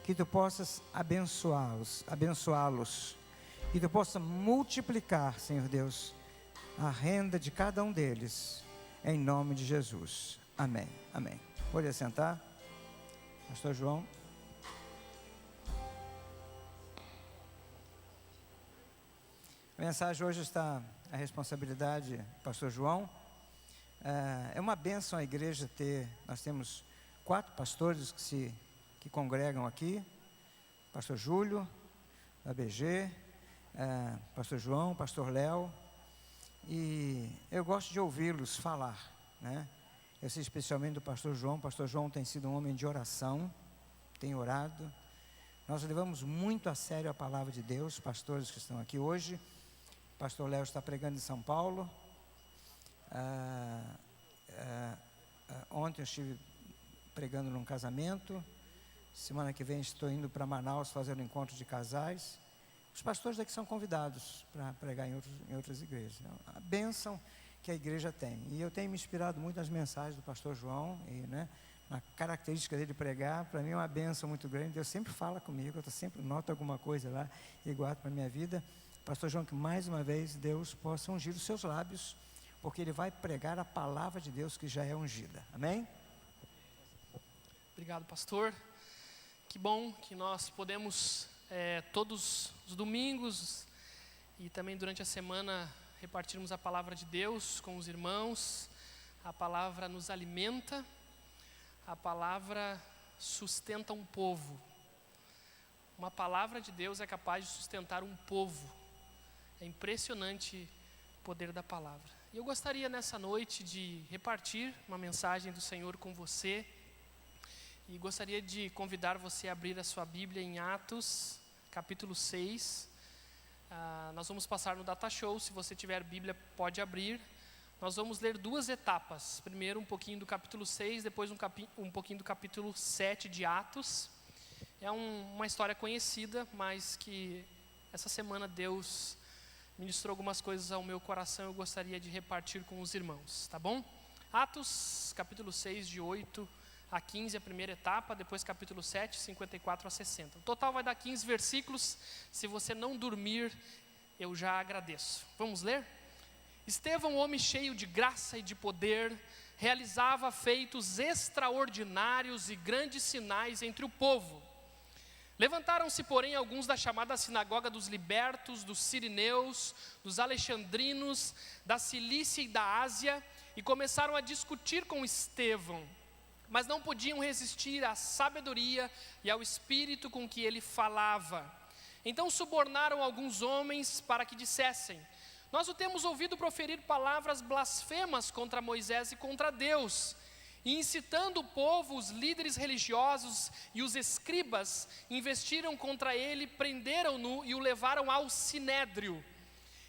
Speaker 2: Que Tu possas abençoá-los, que Tu possa multiplicar, Senhor Deus, a renda de cada um deles, em nome de Jesus. Amém, amém. Pode assentar, Pastor João. A mensagem hoje está a responsabilidade do Pastor João. É uma bênção a igreja ter, nós temos 4 pastores que congregam aqui, Pastor Júlio, da BG, Pastor João, Pastor Léo, e eu gosto de ouvi-los falar, né? Eu sei especialmente do Pastor João. O Pastor João tem sido um homem de oração, tem orado. Nós levamos muito a sério a palavra de Deus, os pastores que estão aqui hoje. O Pastor Léo está pregando em São Paulo. Ontem eu estive pregando num casamento. Semana que vem estou indo para Manaus fazer um encontro de casais. Os pastores daqui são convidados para pregar em outras igrejas. A bênção que a igreja tem. E eu tenho me inspirado muito nas mensagens do pastor João, e, né, na característica dele pregar. Para mim é uma bênção muito grande. Deus sempre fala comigo, eu sempre noto alguma coisa lá e guardo para a minha vida. Pastor João, que mais uma vez Deus possa ungir os seus lábios, porque ele vai pregar a palavra de Deus que já é ungida. Amém?
Speaker 7: Obrigado, pastor. Que bom que nós podemos todos os domingos e também durante a semana repartirmos a palavra de Deus com os irmãos. A palavra nos alimenta, a palavra sustenta um povo. Uma palavra de Deus é capaz de sustentar um povo. É impressionante o poder da palavra. E eu gostaria nessa noite de repartir uma mensagem do Senhor com você. E gostaria de convidar você a abrir a sua Bíblia em Atos, capítulo 6. Nós vamos passar no Data Show. Se você tiver Bíblia, pode abrir. Nós vamos ler duas etapas. Primeiro um pouquinho do capítulo 6, depois um pouquinho do capítulo 7 de Atos. É uma história conhecida, mas que essa semana Deus ministrou algumas coisas ao meu coração. Eu gostaria de repartir com os irmãos, tá bom? Atos, capítulo 6, de 8 a 15, a primeira etapa. Depois capítulo 7, 54 a 60. O total vai dar 15 versículos. Se você não dormir, eu já agradeço. Vamos ler? Estevão, homem cheio de graça e de poder, realizava feitos extraordinários e grandes sinais entre o povo. Levantaram-se, porém, alguns da chamada sinagoga dos libertos, dos sirineus, dos alexandrinos, da Cilícia e da Ásia, e começaram a discutir com Estevão, mas não podiam resistir à sabedoria e ao espírito com que ele falava. Então subornaram alguns homens para que dissessem: nós o temos ouvido proferir palavras blasfemas contra Moisés e contra Deus. E incitando o povo, os líderes religiosos e os escribas investiram contra ele, prenderam-no e o levaram ao sinédrio.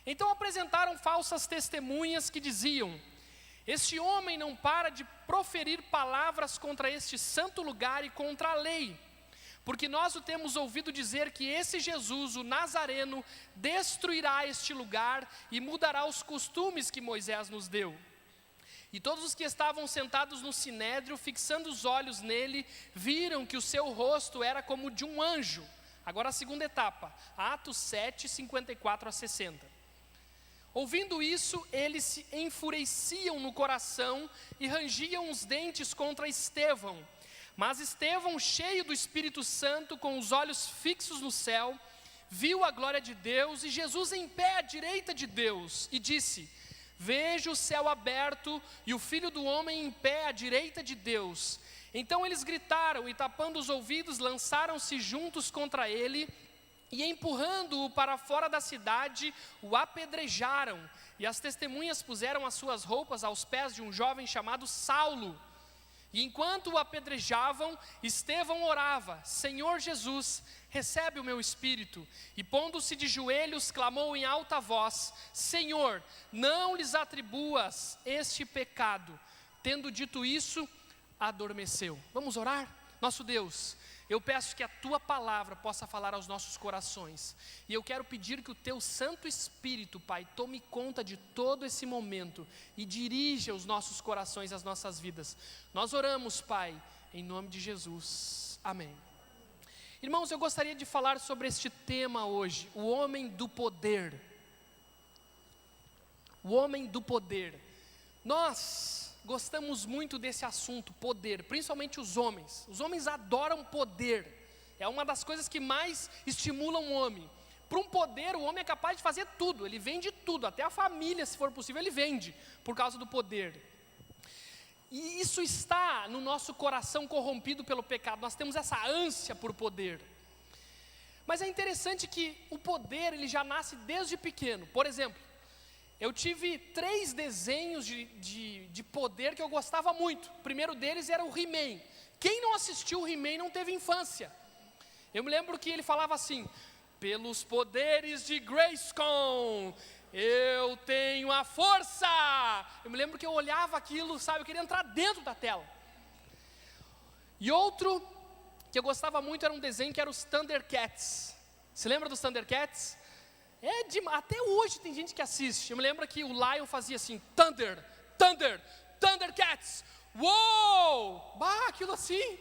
Speaker 7: Então apresentaram falsas testemunhas que diziam: este homem não para de proferir palavras contra este santo lugar e contra a lei. Porque nós o temos ouvido dizer que esse Jesus, o Nazareno, destruirá este lugar e mudará os costumes que Moisés nos deu. E todos os que estavam sentados no sinédrio, fixando os olhos nele, viram que o seu rosto era como de um anjo. Agora a segunda etapa, Atos 7, 54 a 60. Ouvindo isso, eles se enfureciam no coração e rangiam os dentes contra Estevão. Mas Estevão, cheio do Espírito Santo, com os olhos fixos no céu, viu a glória de Deus e Jesus em pé à direita de Deus, e disse: vejo o céu aberto e o Filho do Homem em pé à direita de Deus. Então eles gritaram e, tapando os ouvidos, lançaram-se juntos contra ele e, empurrando-o para fora da cidade, o apedrejaram. E as testemunhas puseram as suas roupas aos pés de um jovem chamado Saulo. E enquanto o apedrejavam, Estevão orava: Senhor Jesus, recebe o meu espírito. E pondo-se de joelhos, clamou em alta voz: Senhor, não lhes atribuas este pecado. Tendo dito isso, adormeceu. Vamos orar? Nosso Deus, eu peço que a Tua palavra possa falar aos nossos corações. E eu quero pedir que o Teu Santo Espírito, Pai, tome conta de todo esse momento e dirija os nossos corações, as nossas vidas. Nós oramos, Pai, em nome de Jesus. Amém. Irmãos, eu gostaria de falar sobre este tema hoje, o homem do poder. O homem do poder. Nós gostamos muito desse assunto, poder, principalmente os homens. Os homens adoram poder. É uma das coisas que mais estimulam o homem. Para um poder, o homem é capaz de fazer tudo. Ele vende tudo, até a família, se for possível, ele vende, por causa do poder. E isso está no nosso coração corrompido pelo pecado. Nós temos essa ânsia por poder. Mas é interessante que o poder, ele já nasce desde pequeno. Por exemplo, eu tive 3 desenhos de poder que eu gostava muito. O primeiro deles era o He-Man. Quem não assistiu o He-Man não teve infância. Eu me lembro que ele falava assim: pelos poderes de Grayskull, eu tenho a força. Eu me lembro que eu olhava aquilo, sabe, eu queria entrar dentro da tela. E outro que eu gostava muito era um desenho que era os Thundercats. Se lembra dos Thundercats? Até hoje tem gente que assiste. Eu me lembro que o Lion fazia assim: Thunder, Thunder, Thundercats. Uou! Bah, aquilo assim.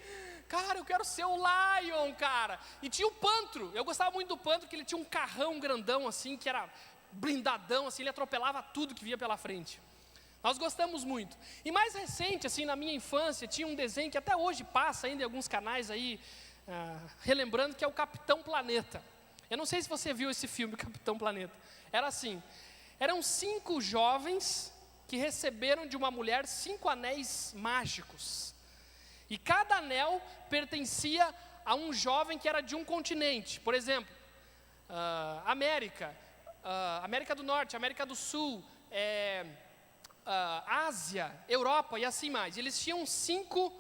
Speaker 7: Cara, eu quero ser o Lion, cara. E tinha o Pantro. Eu gostava muito do Pantro, porque ele tinha um carrão grandão assim, que era blindadão, assim, ele atropelava tudo que via pela frente. Nós gostamos muito. E mais recente, assim, na minha infância, tinha um desenho que até hoje passa ainda em alguns canais aí, relembrando, que é o Capitão Planeta. Eu não sei se você viu esse filme, Capitão Planeta. Era assim: eram 5 jovens que receberam de uma mulher 5 anéis mágicos. E cada anel pertencia a um jovem que era de um continente. Por exemplo, América do Norte, América do Sul, Ásia, Europa e assim mais. Eles tinham 5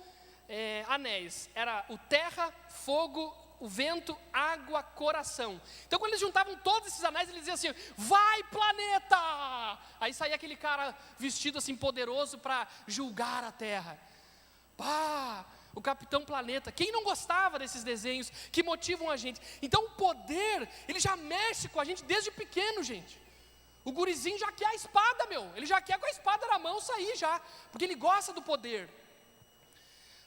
Speaker 7: anéis. Era o terra, fogo, o vento, água, coração. Então quando eles juntavam todos esses anéis, eles diziam assim: vai planeta! Aí saía aquele cara vestido assim poderoso para julgar a terra. O Capitão Planeta. Quem não gostava desses desenhos que motivam a gente? Então o poder, ele já mexe com a gente desde pequeno, gente. O gurizinho já quer a espada, ele já quer com a espada na mão sair já, porque ele gosta do poder.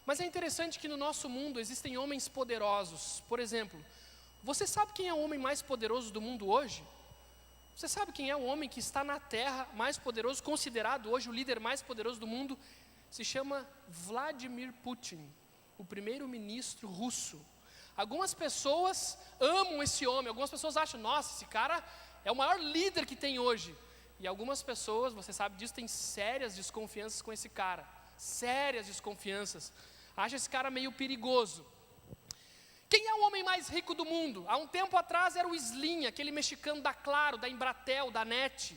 Speaker 7: Mas é interessante que no nosso mundo existem homens poderosos. Por exemplo, você sabe quem é o homem mais poderoso do mundo hoje? Você sabe quem é o homem que está na terra mais poderoso, considerado hoje o líder mais poderoso do mundo? Se chama Vladimir Putin, o primeiro-ministro russo. Algumas pessoas amam esse homem, algumas pessoas acham: nossa, esse cara é o maior líder que tem hoje. E algumas pessoas, você sabe disso, têm sérias desconfianças com esse cara. Sérias desconfianças. Acha esse cara meio perigoso. Quem é o homem mais rico do mundo? Há um tempo atrás era o Slim, aquele mexicano da Claro, da Embratel, da NET.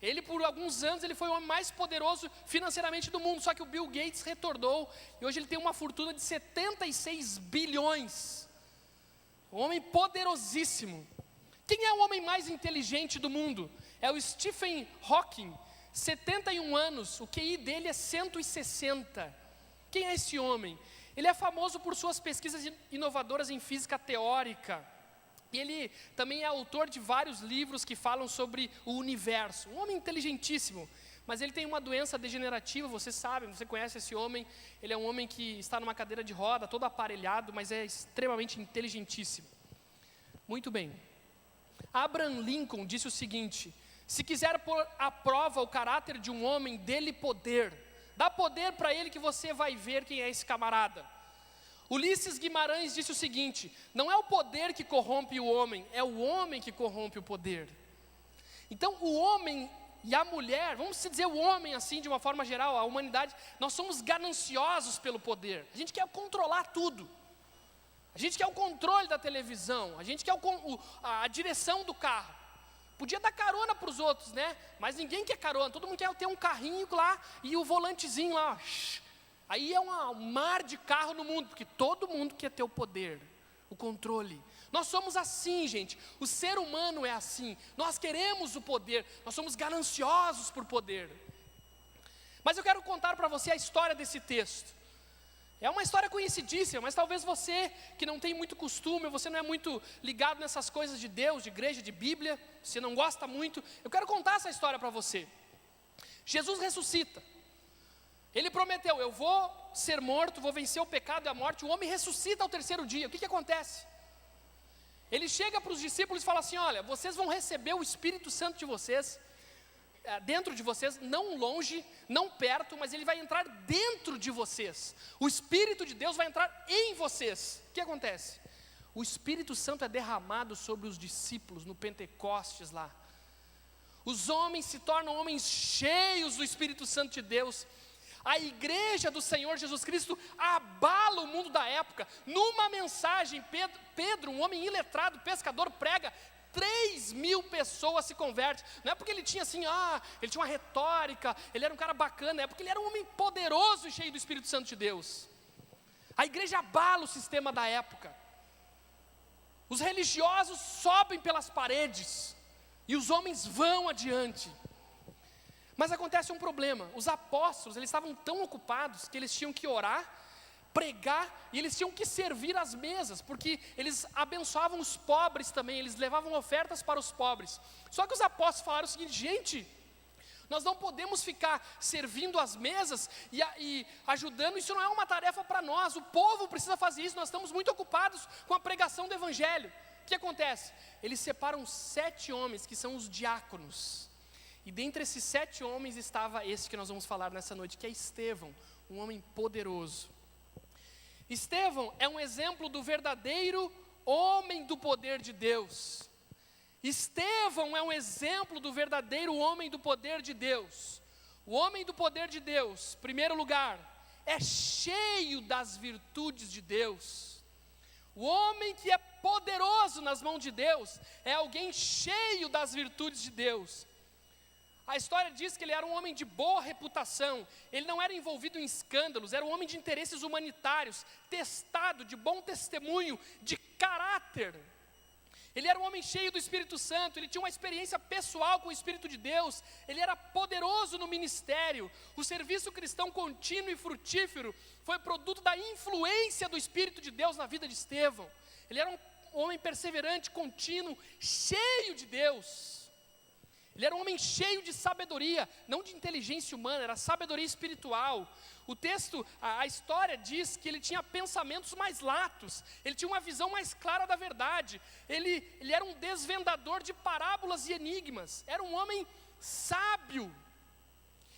Speaker 7: Ele, por alguns anos, ele foi o homem mais poderoso financeiramente do mundo. Só que o Bill Gates retornou e hoje ele tem uma fortuna de 76 bilhões. Um homem poderosíssimo. Quem é o homem mais inteligente do mundo? É o Stephen Hawking, 71 anos, o QI dele é 160. Quem é esse homem? Ele é famoso por suas pesquisas inovadoras em física teórica. E ele também é autor de vários livros que falam sobre o universo. Um homem inteligentíssimo, mas ele tem uma doença degenerativa, você sabe, você conhece esse homem. Ele é um homem que está numa cadeira de roda, todo aparelhado, mas é extremamente inteligentíssimo. Muito bem. Abraham Lincoln disse o seguinte: se quiser pôr à prova o caráter de um homem, dê-lhe poder. Dá poder para ele que você vai ver quem é esse camarada. Ulisses Guimarães disse o seguinte: não é o poder que corrompe o homem, é o homem que corrompe o poder. Então o homem e a mulher, vamos dizer o homem assim de uma forma geral, a humanidade, nós somos gananciosos pelo poder. A gente quer controlar tudo. A gente quer o controle da televisão, a gente quer a direção do carro. Podia dar carona para os outros, né? Mas ninguém quer carona, todo mundo quer ter um carrinho lá e o volantezinho lá. Aí é um mar de carro no mundo, porque todo mundo quer ter o poder, o controle. Nós somos assim, gente. O ser humano é assim. Nós queremos o poder, nós somos gananciosos por poder. Mas eu quero contar para você a história desse texto. É uma história conhecidíssima, mas talvez você que não tem muito costume, você não é muito ligado nessas coisas de Deus, de igreja, de Bíblia, você não gosta muito, eu quero contar essa história para você. Jesus ressuscita. Ele prometeu: eu vou ser morto, vou vencer o pecado e a morte. O homem ressuscita ao 3º dia. O que acontece? Ele chega para os discípulos e fala assim: olha, vocês vão receber o Espírito Santo de vocês, dentro de vocês, não longe, não perto, mas ele vai entrar dentro de vocês. O Espírito de Deus vai entrar em vocês. O que acontece? O Espírito Santo é derramado sobre os discípulos no Pentecostes lá. Os homens se tornam homens cheios do Espírito Santo de Deus. A igreja do Senhor Jesus Cristo abala o mundo da época. Numa mensagem, Pedro, um homem iletrado, pescador, prega, 3.000 pessoas se convertem. Não é porque ele tinha assim, ele tinha uma retórica, ele era um cara bacana, é porque ele era um homem poderoso e cheio do Espírito Santo de Deus. A igreja abala o sistema da época. Os religiosos sobem pelas paredes e os homens vão adiante. Mas acontece um problema. Os apóstolos, eles estavam tão ocupados que eles tinham que orar, pregar e eles tinham que servir as mesas, porque eles abençoavam os pobres também, eles levavam ofertas para os pobres. Só que os apóstolos falaram o seguinte: gente, nós não podemos ficar servindo as mesas e ajudando, isso não é uma tarefa para nós, o povo precisa fazer isso, nós estamos muito ocupados com a pregação do Evangelho. O que acontece? Eles separam 7 homens que são os diáconos, e dentre esses 7 homens estava esse que nós vamos falar nessa noite, que é Estevão, um homem poderoso. Estevão é um exemplo do verdadeiro homem do poder de Deus. Estevão é um exemplo do verdadeiro homem do poder de Deus. O homem do poder de Deus, em primeiro lugar, é cheio das virtudes de Deus. O homem que é poderoso nas mãos de Deus é alguém cheio das virtudes de Deus. A história diz que ele era um homem de boa reputação, ele não era envolvido em escândalos, era um homem de interesses humanitários, testado, de bom testemunho, de caráter. Ele era um homem cheio do Espírito Santo, ele tinha uma experiência pessoal com o Espírito de Deus, ele era poderoso no ministério. O serviço cristão contínuo e frutífero foi produto da influência do Espírito de Deus na vida de Estevão. Ele era um homem perseverante, contínuo, cheio de Deus. Ele era um homem cheio de sabedoria, não de inteligência humana, era sabedoria espiritual. O texto, a história diz que ele tinha pensamentos mais latos, ele tinha uma visão mais clara da verdade, ele era um desvendador de parábolas e enigmas, era um homem sábio,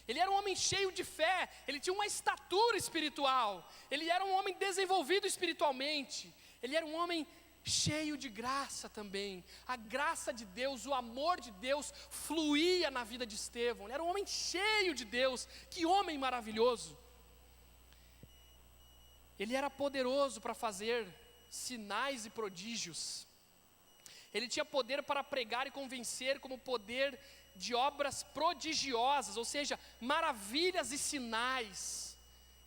Speaker 7: ele era um homem cheio de fé, ele tinha uma estatura espiritual, ele era um homem desenvolvido espiritualmente, ele era um homem cheio de graça também. A graça de Deus, o amor de Deus fluía na vida de Estevão. Ele era um homem cheio de Deus. Que homem maravilhoso. Ele era poderoso para fazer sinais e prodígios. Ele tinha poder para pregar e convencer, como poder de obras prodigiosas, ou seja, maravilhas e sinais.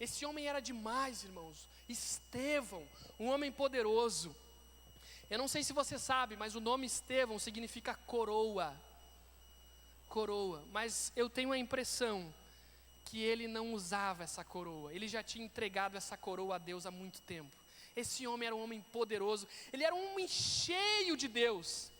Speaker 7: Esse homem era demais, irmãos. Estevão, um homem poderoso. Eu não sei se você sabe, mas o nome Estevão significa coroa. Coroa. Mas eu tenho a impressão que ele não usava essa coroa. Ele já tinha entregado essa coroa a Deus há muito tempo. Esse homem era um homem poderoso. Ele era um homem cheio de Deus.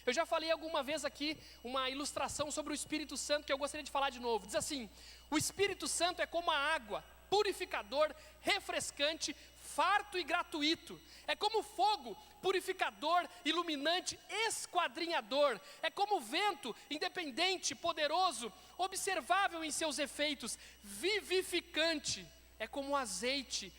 Speaker 7: Eu já falei alguma vez aqui uma ilustração sobre o Espírito Santo que eu gostaria de falar de novo. Diz assim: o Espírito Santo é como a água, purificador, refrescante, farto e gratuito. É como fogo, purificador, iluminante, esquadrinhador. É como vento, independente, poderoso, observável em seus efeitos, vivificante. É como azeite,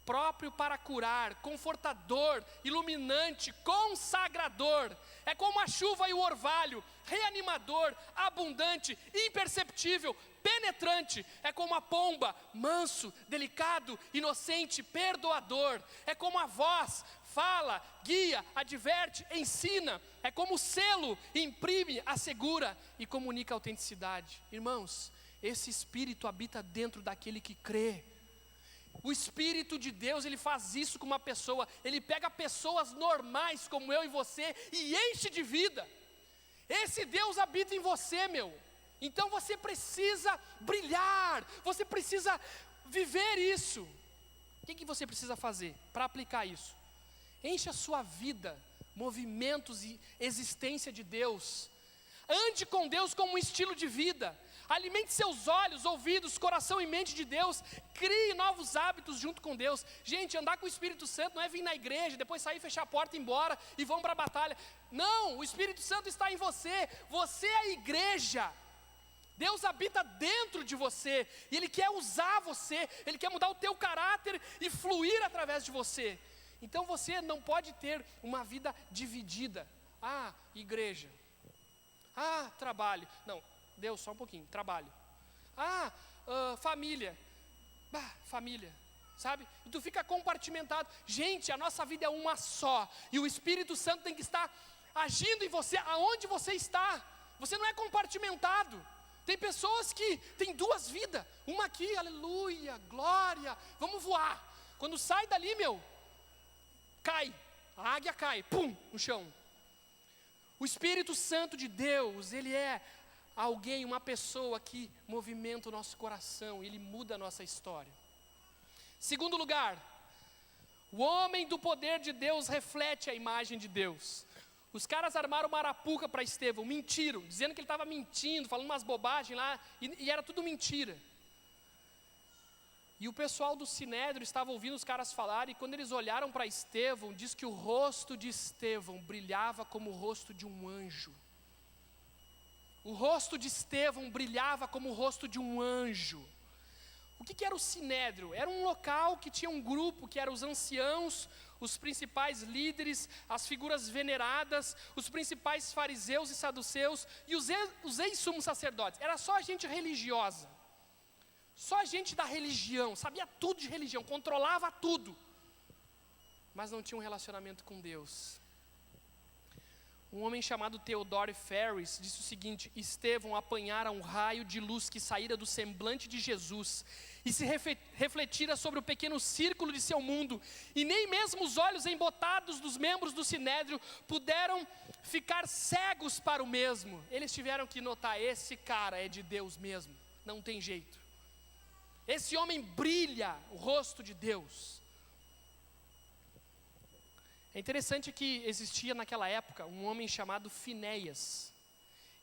Speaker 7: próprio para curar, confortador, iluminante, consagrador. É como a chuva e o orvalho, reanimador, abundante, imperceptível, penetrante. É como a pomba, manso, delicado, inocente, perdoador. É como a voz, fala, guia, adverte, ensina. É como o selo, imprime, assegura e comunica autenticidade. Irmãos, esse Espírito habita dentro daquele que crê. O Espírito de Deus, ele faz isso com uma pessoa. Ele pega pessoas normais como eu e você e enche de vida. Esse Deus habita em você, meu. Então você precisa brilhar, você precisa viver isso. O que você precisa fazer para aplicar isso? Enche a sua vida, movimentos e existência de Deus. Ande com Deus como um estilo de vida. Alimente seus olhos, ouvidos, coração e mente de Deus. Crie novos hábitos junto com Deus. Gente, andar com o Espírito Santo não é vir na igreja, depois sair, fechar a porta e ir embora e vão para a batalha. Não, o Espírito Santo está em você. Você é a igreja. Deus habita dentro de você. E Ele quer usar você. Ele quer mudar o teu caráter e fluir através de você. Então você não pode ter uma vida dividida. Ah, igreja. Ah, trabalho. Não. Deus, só um pouquinho, trabalho. Família. Família, sabe? E tu fica compartimentado. Gente, a nossa vida é uma só. E o Espírito Santo tem que estar agindo em você, aonde você está. Você não é compartimentado. Tem pessoas que têm duas vidas. Uma aqui, aleluia, glória, vamos voar. Quando sai dali, cai. A águia cai, pum, no chão. O Espírito Santo de Deus, ele é alguém, uma pessoa que movimenta o nosso coração, ele muda a nossa história. Segundo lugar, o homem do poder de Deus reflete a imagem de Deus. Os caras armaram uma arapuca para Estevão, mentiram, dizendo que ele estava mentindo, falando umas bobagens lá, e era tudo mentira. E o pessoal do Sinédrio estava ouvindo os caras falarem, e quando eles olharam para Estevão, diz que o rosto de Estevão brilhava como o rosto de um anjo. O rosto de Estevão brilhava como o rosto de um anjo. O que era o Sinédrio? Era um local que tinha um grupo, que eram os anciãos, os principais líderes, as figuras veneradas, os principais fariseus e saduceus, e os ex-sumos sacerdotes. Era só gente religiosa. Só gente da religião, sabia tudo de religião, controlava tudo. mas não tinha um relacionamento com Deus. Um homem chamado Theodore Ferris disse o seguinte: Estevão apanhara um raio de luz que saíra do semblante de Jesus e se refletira sobre o pequeno círculo de seu mundo, e nem mesmo os olhos embotados dos membros do Sinédrio puderam ficar cegos para o mesmo. Eles tiveram que notar: esse cara é de Deus mesmo, não tem jeito. Esse homem brilha o rosto de Deus. É interessante que existia naquela época um homem chamado Finéias.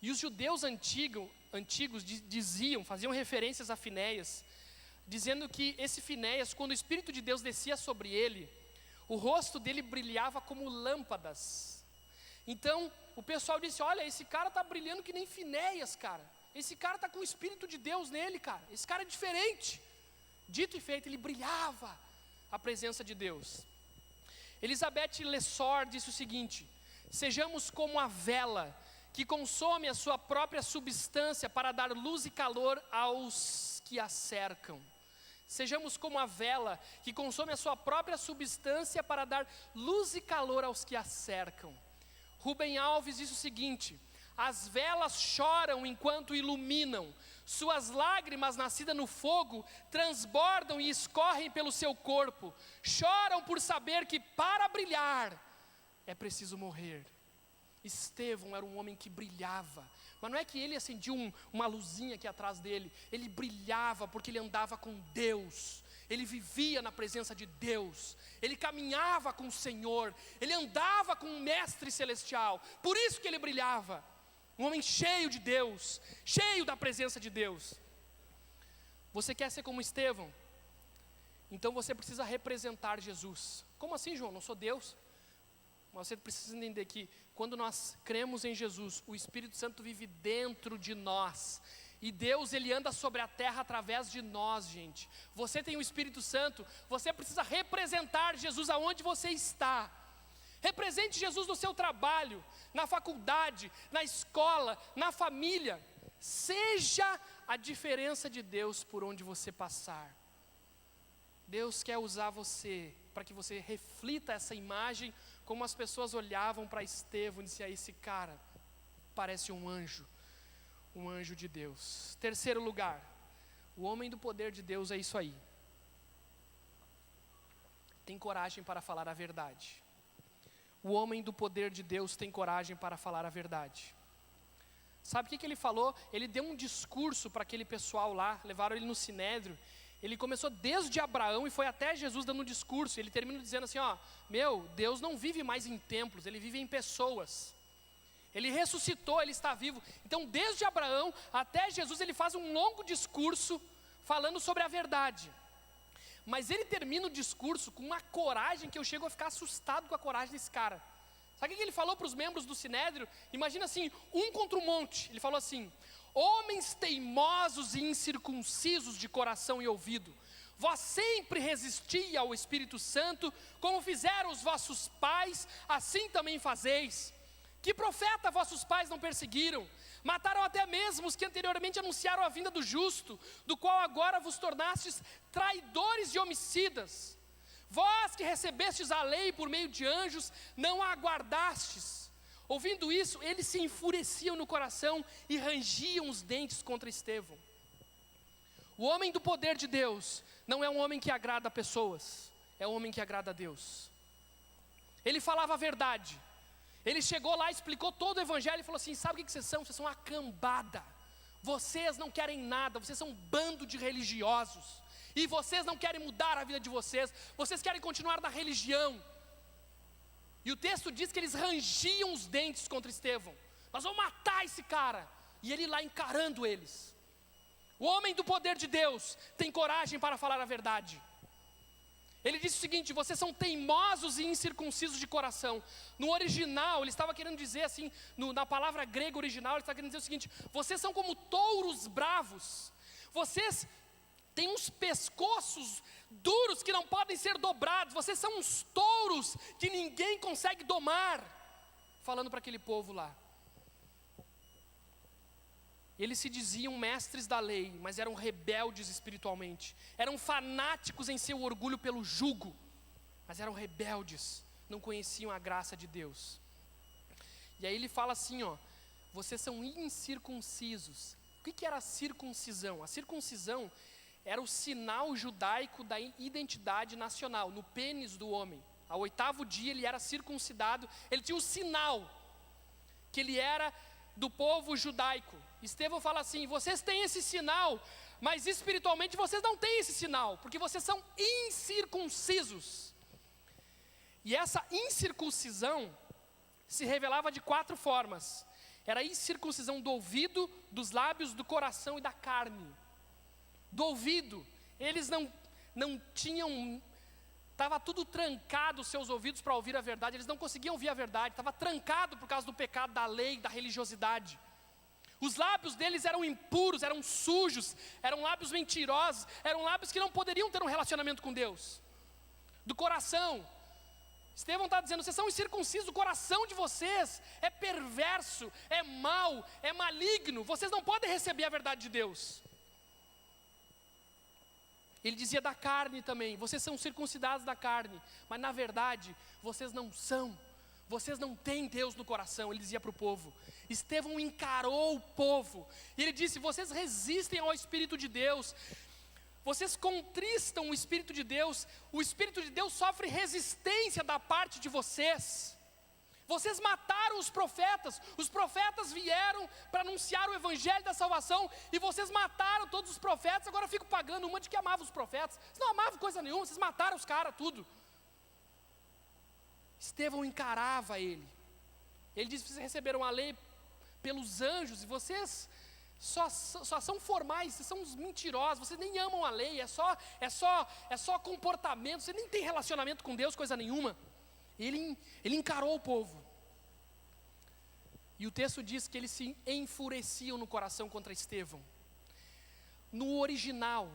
Speaker 7: E os judeus antigos diziam, faziam referências a Finéias, dizendo que esse Finéias, quando o Espírito de Deus descia sobre ele, o rosto dele brilhava como lâmpadas. Então, o pessoal disse: olha, esse cara está brilhando que nem Finéias, cara. Esse cara está com o Espírito de Deus nele, cara. Esse cara é diferente. Dito e feito, ele brilhava a presença de Deus. Elizabeth Lessor disse o seguinte: sejamos como a vela que consome a sua própria substância para dar luz e calor aos que a cercam. Sejamos como a vela que consome a sua própria substância para dar luz e calor aos que a cercam. Rubem Alves disse o seguinte: as velas choram enquanto iluminam, suas lágrimas nascidas no fogo transbordam e escorrem pelo seu corpo. Choram por saber que para brilhar é preciso morrer. Estevão era um homem que brilhava, mas não é que ele acendia uma luzinha aqui atrás dele. Ele brilhava porque ele andava com Deus, ele vivia na presença de Deus, ele caminhava com o Senhor, ele andava com o Mestre Celestial, por isso que ele brilhava. Um homem cheio de Deus, cheio da presença de Deus. Você quer ser como Estevão? Então você precisa representar Jesus. Como assim, João? Não sou Deus? Mas você precisa entender que quando nós cremos em Jesus, o Espírito Santo vive dentro de nós. E Deus, Ele anda sobre a terra através de nós, gente. Você tem o Espírito Santo, você precisa representar Jesus aonde você está. Represente Jesus no seu trabalho, na faculdade, na escola, na família. Seja a diferença de Deus por onde você passar. Deus quer usar você para que você reflita essa imagem, como as pessoas olhavam para Estevão e diziam: esse cara parece um anjo de Deus. Terceiro lugar, o homem do poder de Deus é isso aí. Tem coragem para falar a verdade. O homem do poder de Deus tem coragem para falar a verdade. Sabe o que ele falou? Ele deu um discurso para aquele pessoal lá, levaram ele no Sinédrio. Ele começou desde Abraão e foi até Jesus dando um discurso. Ele termina dizendo assim: ó, Deus não vive mais em templos, Ele vive em pessoas. Ele ressuscitou, Ele está vivo. Então desde Abraão até Jesus ele faz um longo discurso falando sobre a verdade. Mas ele termina o discurso com uma coragem que eu chego a ficar assustado com a coragem desse cara. Sabe o que ele falou para os membros do Sinédrio? Imagina assim, um contra um monte. Ele falou assim: homens teimosos e incircuncisos de coração e ouvido, vós sempre resisti ao Espírito Santo, como fizeram os vossos pais, assim também fazeis. Que profeta vossos pais não perseguiram? Mataram até mesmo os que anteriormente anunciaram a vinda do justo, do qual agora vos tornastes traidores e homicidas. Vós que recebestes a lei por meio de anjos, não a aguardastes. Ouvindo isso, eles se enfureciam no coração e rangiam os dentes contra Estevão. O homem do poder de Deus não é um homem que agrada a pessoas, é um homem que agrada a Deus. Ele falava a verdade. Ele chegou lá, explicou todo o evangelho e falou assim: sabe o que vocês são? Vocês são uma cambada. Vocês não querem nada, vocês são um bando de religiosos. E vocês não querem mudar a vida de vocês, vocês querem continuar na religião. E o texto diz que eles rangiam os dentes contra Estevão. Nós vamos matar esse cara. E ele lá encarando eles. O homem do poder de Deus tem coragem para falar a verdade. Ele disse o seguinte: vocês são teimosos e incircuncisos de coração. No original, ele estava querendo dizer assim, na palavra grega original, ele estava querendo dizer o seguinte: vocês são como touros bravos. Vocês têm uns pescoços duros que não podem ser dobrados. Vocês são uns touros que ninguém consegue domar. Falando para aquele povo lá. Eles se diziam mestres da lei, mas eram rebeldes espiritualmente. Eram fanáticos em seu orgulho pelo jugo. mas eram rebeldes, não conheciam a graça de Deus. E aí ele fala assim, ó, vocês são incircuncisos. O que era a circuncisão? A circuncisão era o sinal judaico da identidade nacional, no pênis do homem. Ao 8º dia ele era circuncidado, ele tinha o sinal que ele era do povo judaico. Estevão fala assim, vocês têm esse sinal, mas espiritualmente vocês não têm esse sinal, porque vocês são incircuncisos. E essa incircuncisão se revelava de 4 formas. Era a incircuncisão do ouvido, dos lábios, do coração e da carne. Do ouvido, eles não tinham, estava tudo trancado os seus ouvidos para ouvir a verdade, eles não conseguiam ouvir a verdade, estava trancado por causa do pecado, da lei, da religiosidade. Os lábios deles eram impuros, eram sujos, eram lábios mentirosos, eram lábios que não poderiam ter um relacionamento com Deus. Do coração, Estevão está dizendo, vocês são incircuncisos, o coração de vocês é perverso, é mau, é maligno, vocês não podem receber a verdade de Deus. Ele dizia da carne também, vocês são circuncidados da carne, mas na verdade, vocês não são, vocês não têm Deus no coração, ele dizia para o povo. Estevão encarou o povo, e ele disse, vocês resistem ao Espírito de Deus, vocês contristam o Espírito de Deus, o Espírito de Deus sofre resistência da parte de vocês. Vocês mataram os profetas vieram para anunciar o Evangelho da salvação, e vocês mataram todos os profetas, agora eu fico pagando uma de que amava os profetas, vocês não amavam coisa nenhuma, vocês mataram os caras, tudo. Estevão encarava ele disse, vocês receberam a lei pelos anjos, e vocês só são formais, vocês são uns mentirosos, vocês nem amam a lei, é só comportamento, vocês nem têm relacionamento com Deus, coisa nenhuma. Ele encarou o povo. E o texto diz que eles se enfureciam no coração contra Estevão. No original,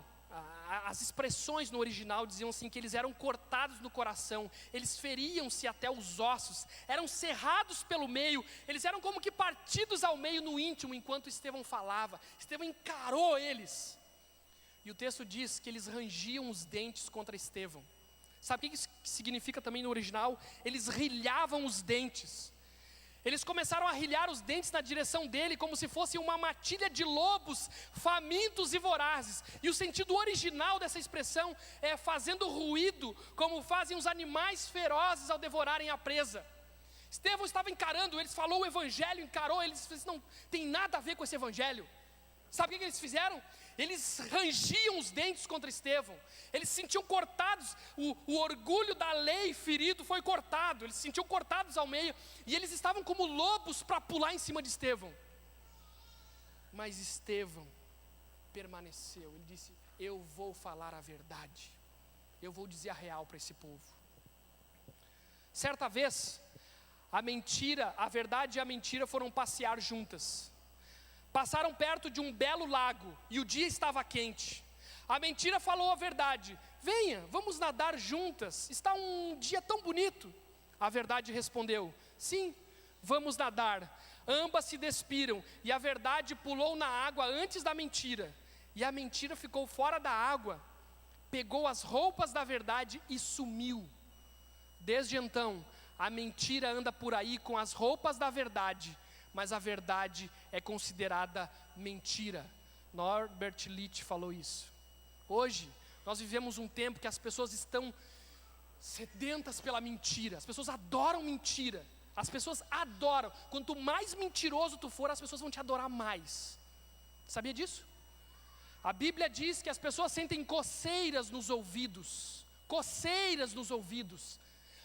Speaker 7: as expressões no original diziam assim, que eles eram cortados no coração, eles feriam-se até os ossos, eram cerrados pelo meio, eles eram como que partidos ao meio no íntimo, enquanto Estevão falava. Estevão encarou eles. E o texto diz que eles rangiam os dentes contra Estevão. Sabe o que isso significa também no original? Eles rilhavam os dentes. Eles começaram a rilhar os dentes na direção dele, como se fosse uma matilha de lobos famintos e vorazes. E o sentido original dessa expressão é fazendo ruído, como fazem os animais ferozes ao devorarem a presa. Estevão estava encarando eles, falou o Evangelho, encarou eles, não tem nada a ver com esse Evangelho. Sabe o que eles fizeram? Eles rangiam os dentes contra Estevão, eles se sentiam cortados, o orgulho da lei ferido foi cortado, eles se sentiam cortados ao meio, e eles estavam como lobos para pular em cima de Estevão. Mas Estevão permaneceu, ele disse, eu vou falar a verdade, eu vou dizer a real para esse povo. Certa vez, a verdade e a mentira foram passear juntas. Passaram perto de um belo lago e o dia estava quente. A mentira falou a verdade, venha, vamos nadar juntas, está um dia tão bonito. A verdade respondeu, sim, vamos nadar. Ambas se despiram e a verdade pulou na água antes da mentira. E a mentira ficou fora da água, pegou as roupas da verdade e sumiu. Desde então, a mentira anda por aí com as roupas da verdade, mas a verdade é considerada mentira. Norbert Litt falou isso. Hoje, nós vivemos um tempo que as pessoas estão sedentas pela mentira. As pessoas adoram mentira. As pessoas adoram. Quanto mais mentiroso tu for, as pessoas vão te adorar mais. Sabia disso? A Bíblia diz que as pessoas sentem coceiras nos ouvidos. Coceiras nos ouvidos.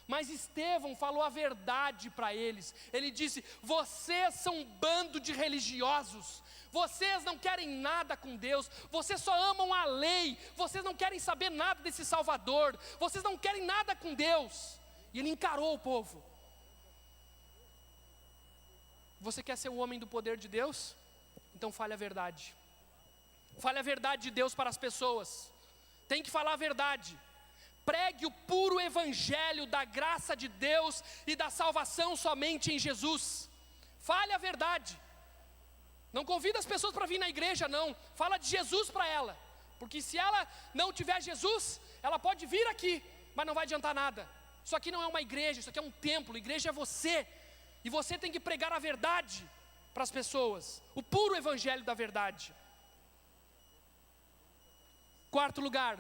Speaker 7: Mas Estevão falou a verdade para eles. Ele disse, vocês são um bando de religiosos. Vocês não querem nada com Deus. Vocês só amam a lei. Vocês não querem saber nada desse Salvador. Vocês não querem nada com Deus. E ele encarou o povo. Você quer ser um homem do poder de Deus? Então fale a verdade. Fale a verdade de Deus para as pessoas. Tem que falar a verdade. Pregue o puro evangelho da graça de Deus e da salvação somente em Jesus. Fale a verdade. Não convida as pessoas para vir na igreja, não. Fala de Jesus para ela. Porque se ela não tiver Jesus, ela pode vir aqui, mas não vai adiantar nada. Isso aqui não é uma igreja, isso aqui é um templo. Igreja é você. E você tem que pregar a verdade para as pessoas, o puro evangelho da verdade. Quarto lugar,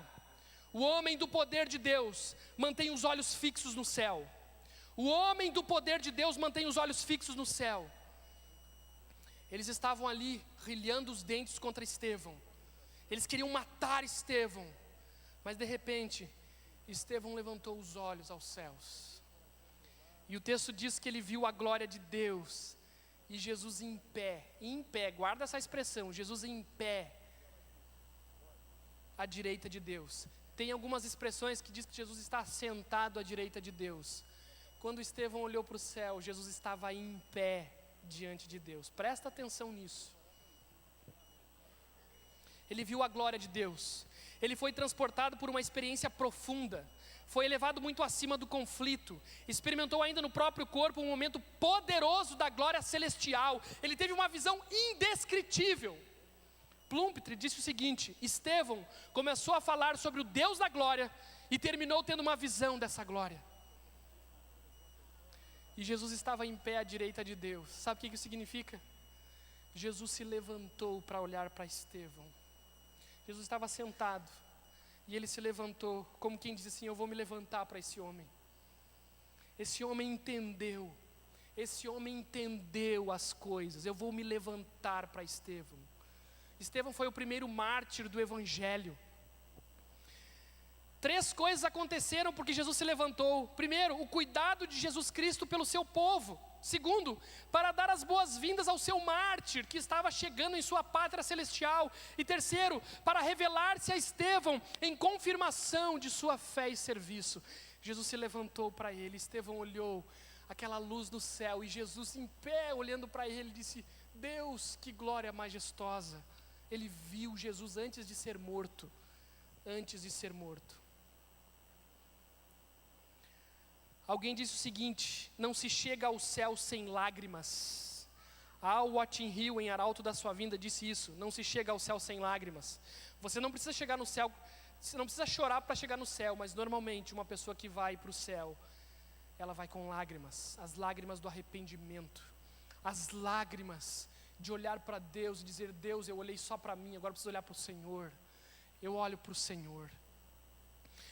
Speaker 7: o homem do poder de Deus mantém os olhos fixos no céu. O homem do poder de Deus mantém os olhos fixos no céu. Eles estavam ali, rilhando os dentes contra Estevão. Eles queriam matar Estevão. Mas de repente, Estevão levantou os olhos aos céus. E o texto diz que ele viu a glória de Deus. E Jesus em pé, guarda essa expressão, Jesus em pé, à direita de Deus. Tem algumas expressões que diz que Jesus está sentado à direita de Deus. Quando Estevão olhou para o céu, Jesus estava em pé diante de Deus. Presta atenção nisso. Ele viu a glória de Deus. Ele foi transportado por uma experiência profunda. Foi elevado muito acima do conflito. Experimentou ainda no próprio corpo um momento poderoso da glória celestial. Ele teve uma visão indescritível. Plumptre disse o seguinte: Estevão começou a falar sobre o Deus da glória e terminou tendo uma visão dessa glória. E Jesus estava em pé à direita de Deus. Sabe o que isso significa? Jesus se levantou para olhar para Estevão. Jesus estava sentado e ele se levantou, como quem diz assim: eu vou me levantar para esse homem. Esse homem entendeu as coisas. Eu vou me levantar para Estevão. Estevão foi o primeiro mártir do evangelho. 3 coisas aconteceram porque Jesus se levantou. Primeiro, o cuidado de Jesus Cristo pelo seu povo. Segundo, para dar as boas-vindas ao seu mártir que estava chegando em sua pátria celestial. E terceiro, para revelar-se a Estevão em confirmação de sua fé e serviço. Jesus se levantou para ele. Estevão olhou aquela luz do céu e Jesus em pé olhando para ele disse: Deus, que glória majestosa. Ele viu Jesus antes de ser morto. Alguém disse o seguinte: não se chega ao céu sem lágrimas. Al Wattin Hill, em Arauto da Sua Vinda, disse isso: não se chega ao céu sem lágrimas. Você não precisa chegar no céu, você não precisa chorar para chegar no céu, mas normalmente uma pessoa que vai para o céu, ela vai com lágrimas, as lágrimas do arrependimento, as lágrimas de olhar para Deus e dizer: Deus, eu olhei só para mim, agora preciso olhar para o Senhor. Eu olho para o Senhor.